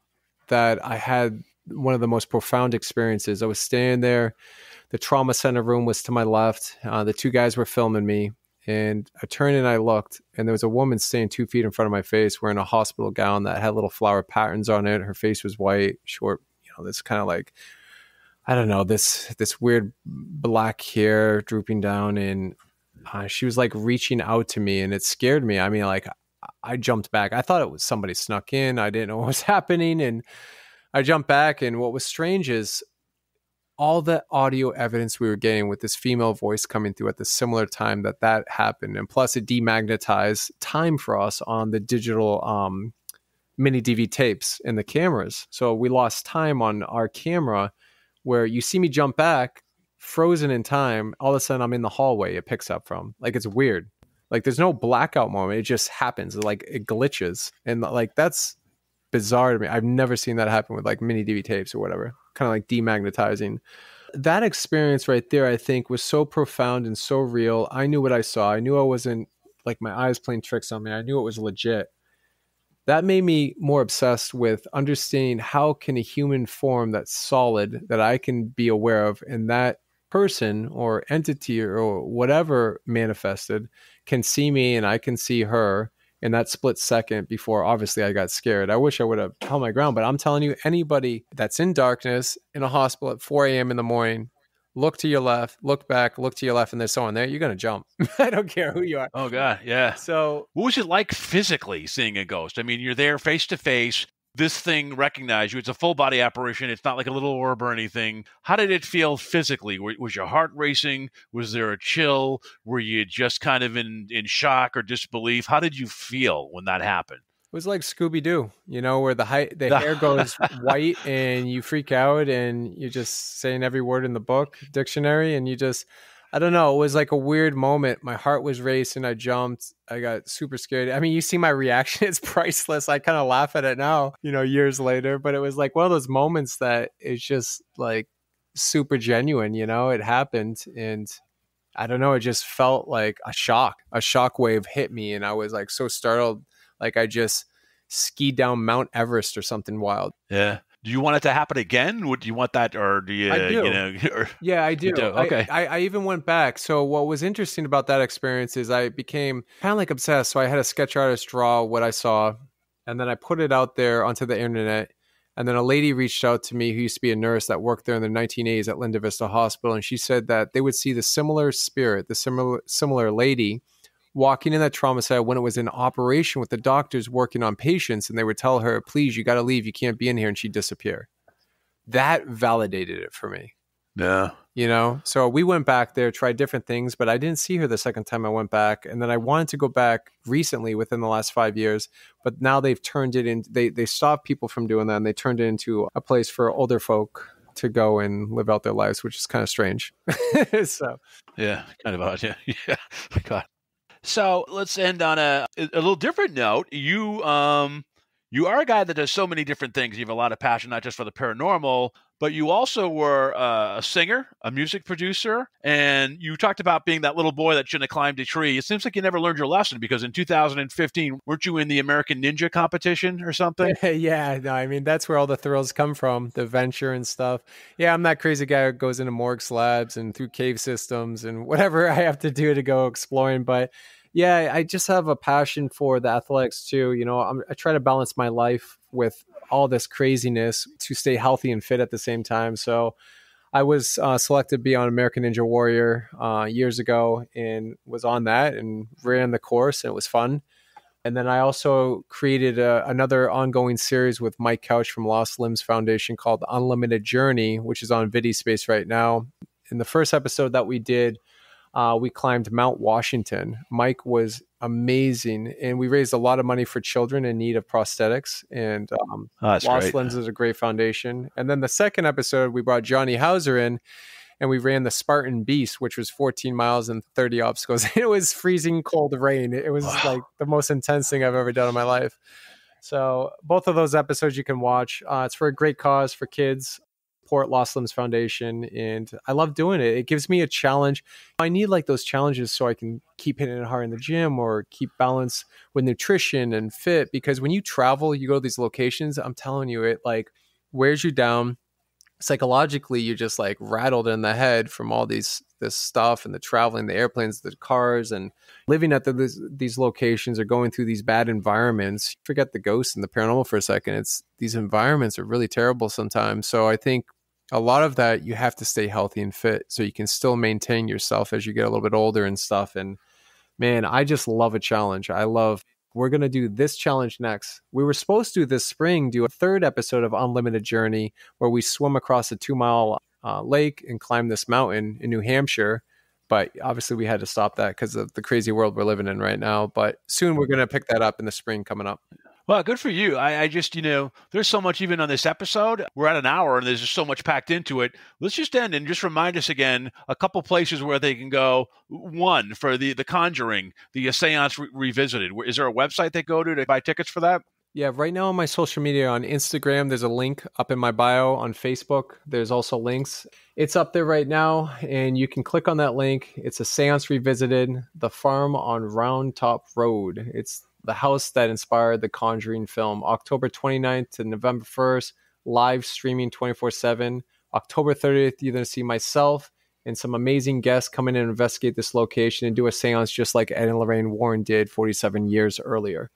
H: that I had one of the most profound experiences. I was standing there. The trauma center room was to my left. The two guys were filming me. And I turned and I looked, and there was a woman standing 2 feet in front of my face wearing a hospital gown that had little flower patterns on it. Her face was white, short, this kind of like, I don't know, this weird black hair drooping down. And she was like reaching out to me, and it scared me. I mean, like I jumped back. I thought it was somebody snuck in. I didn't know what was happening. And I jumped back. And what was strange is all the audio evidence we were getting with this female voice coming through at the similar time that happened. And plus it demagnetized time for us on the digital mini DV tapes and the cameras. So we lost time on our camera where you see me jump back, frozen in time. All of a sudden I'm in the hallway it picks up from. Like, it's weird. Like, there's no blackout moment. It just happens. Like, it glitches. And like, that's bizarre to me. I've never seen that happen with like mini DV tapes or whatever, kind of like demagnetizing. That experience right there, I think, was so profound and so real. I knew what I saw. I knew I wasn't like my eyes playing tricks on me. I knew it was legit. That made me more obsessed with understanding how can a human form that's solid that I can be aware of, and that person or entity or whatever manifested can see me and I can see her in that split second before obviously I got scared. I wish I would have held my ground, but I'm telling you, anybody that's in darkness in a hospital at 4 a.m. in the morning, look to your left, look back, look to your left, and there's someone there, you're going to jump. I don't care who you are.
A: Oh, God, yeah.
H: So
A: what was it like physically seeing a ghost? I mean, you're there face to face. This thing recognized you. It's a full body apparition. It's not like a little orb or anything. How did it feel physically? Was your heart racing? Was there a chill? Were you just kind of in shock or disbelief? How did you feel when that happened?
H: It was like Scooby-Doo, where the hair goes white and you freak out and you're just saying every word in the book, dictionary, and you just, I don't know. It was like a weird moment. My heart was racing. I jumped. I got super scared. I mean, you see my reaction. It's priceless. I kind of laugh at it now, years later. But it was like one of those moments that is just like super genuine, it happened. And I don't know. It just felt like a shock wave hit me. And I was like so startled. Like I just skied down Mount Everest or something wild.
A: Yeah. Do you want it to happen again? Would you want that, or do you?
H: I do. Yeah, I do.
A: Okay.
H: I even went back. So what was interesting about that experience is I became kind of like obsessed. So I had a sketch artist draw what I saw, and then I put it out there onto the internet. And then a lady reached out to me who used to be a nurse that worked there in the 1980s at Linda Vista Hospital, and she said that they would see the similar spirit, the similar lady, walking in that trauma center when it was in operation with the doctors working on patients, and they would tell her, please, you got to leave. You can't be in here. And she'd disappear. That validated it for me.
A: Yeah.
H: So we went back there, tried different things, but I didn't see her the second time I went back. And then I wanted to go back recently within the last 5 years, but now they've turned it in. They stopped people from doing that, and they turned it into a place for older folk to go and live out their lives, which is kind of strange. So
A: Yeah, kind of odd. Yeah, yeah. God. So let's end on a little different note. You are a guy that does so many different things. You have a lot of passion, not just for the paranormal, but you also were a singer, a music producer, and you talked about being that little boy that shouldn't have climbed a tree. It seems like you never learned your lesson because in 2015, weren't you in the American Ninja competition or something?
H: yeah, no, I mean, that's where all the thrills come from, the venture and stuff. Yeah, I'm that crazy guy who goes into morgue slabs and through cave systems and whatever I have to do to go exploring. But yeah, I just have a passion for the athletics too. You know, I try to balance my life with all this craziness to stay healthy and fit at the same time. So I was selected to be on American Ninja Warrior years ago and was on that and ran the course, and it was fun. And then I also created another ongoing series with Mike Couch from Lost Limbs Foundation called The Unlimited Journey, which is on VidiSpace right now. In the first episode that we did, we climbed Mount Washington. Mike was amazing, and we raised a lot of money for children in need of prosthetics. And Lost
A: great.
H: Limbs is a great foundation. And then the second episode, we brought Johnny Hauser in, and we ran the Spartan Beast, which was 14 miles and 30 obstacles. It was freezing cold rain. It was like the most intense thing I've ever done in my life. So both of those episodes you can watch. It's for a great cause for kids. Support Lost Limbs Foundation, and I love doing it. It gives me a challenge. I need like those challenges so I can keep hitting it hard in the gym or keep balance with nutrition and fit, because when you travel, you go to these locations, I'm telling you, it like wears you down psychologically. You're just like rattled in the head from all this stuff and the traveling, the airplanes, the cars, and living at these locations or going through these bad environments. Forget the ghosts and the paranormal for a second. It's these environments are really terrible sometimes. So I think a lot of that, you have to stay healthy and fit so you can still maintain yourself as you get a little bit older and stuff. And man, I just love a challenge. We're going to do this challenge next. We were supposed to this spring do a third episode of Unlimited Journey where we swim across a 2-mile lake and climb this mountain in New Hampshire. But obviously we had to stop that because of the crazy world we're living in right now. But soon we're going to pick that up in the spring coming up.
A: Well, good for you. I just, there's so much even on this episode. We're at an hour and there's just so much packed into it. Let's just end and just remind us again, a couple places where they can go. One, for the Conjuring, the Seance Revisited. Is there a website they go to buy tickets for that?
H: Yeah, right now on my social media, on Instagram, there's a link up in my bio. On Facebook, there's also links. It's up there right now, and you can click on that link. It's a Seance Revisited, the farm on Round Top Road. It's the house that inspired the Conjuring film. October 29th to November 1st, live streaming 24/7. October 30th, you're going to see myself and some amazing guests come in and investigate this location and do a seance just like Ed and Lorraine Warren did 47 years earlier.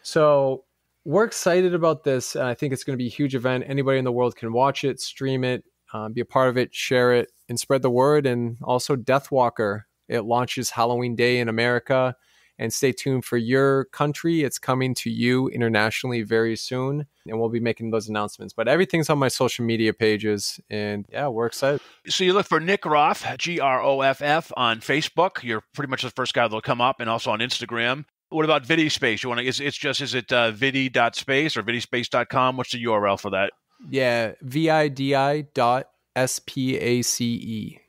H: So we're excited about this. And I think it's going to be a huge event. Anybody in the world can watch it, stream it, be a part of it, share it, and spread the word. And also Deathwalker. It launches Halloween Day in America. And stay tuned for your country. It's coming to you internationally very soon. And we'll be making those announcements. But everything's on my social media pages. And yeah, we're excited.
A: So you look for Nick Roff, Groff, on Facebook. You're pretty much the first guy that'll come up, and also on Instagram. What about VidiSpace? Is it vidi.space or vidispace.com? What's the URL for that?
H: Yeah, VIDI.SPACE.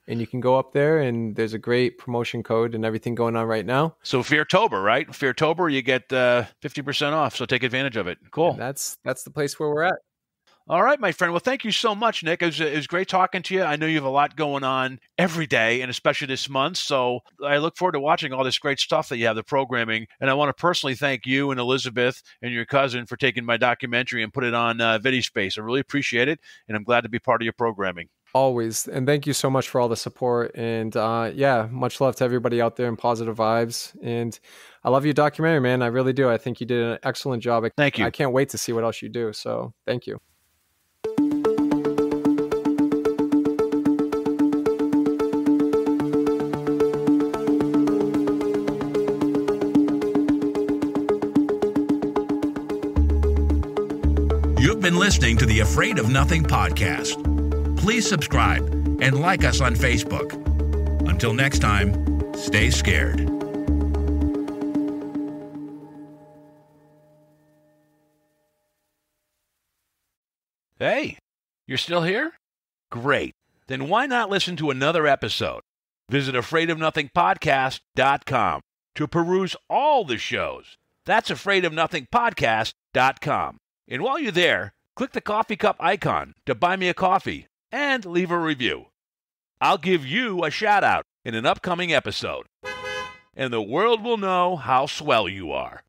H: And you can go up there, and there's a great promotion code and everything going on right now.
A: So Feartober, right? Feartober, you get 50% off. So take advantage of it. Cool.
H: And that's the place where we're at.
A: All right, my friend. Well, thank you so much, Nick. It was great talking to you. I know you have a lot going on every day, and especially this month. So I look forward to watching all this great stuff that you have, the programming. And I want to personally thank you and Elizabeth and your cousin for taking my documentary and put it on VidiSpace. I really appreciate it, and I'm glad to be part of your programming.
H: Always. And thank you so much for all the support. And much love to everybody out there and positive vibes. And I love your documentary, man. I really do. I think you did an excellent job.
A: Thank you.
H: I can't wait to see what else you do. So thank you.
F: You've been listening to the Afraid of Nothing podcast. Please subscribe and like us on Facebook. Until next time, stay scared.
A: Hey, you're still here?
F: Great. Then why not listen to another episode? Visit afraidofnothingpodcast.com to peruse all the shows. That's afraidofnothingpodcast.com. And while you're there, click the coffee cup icon to buy me a coffee and leave a review. I'll give you a shout out in an upcoming episode, and the world will know how swell you are.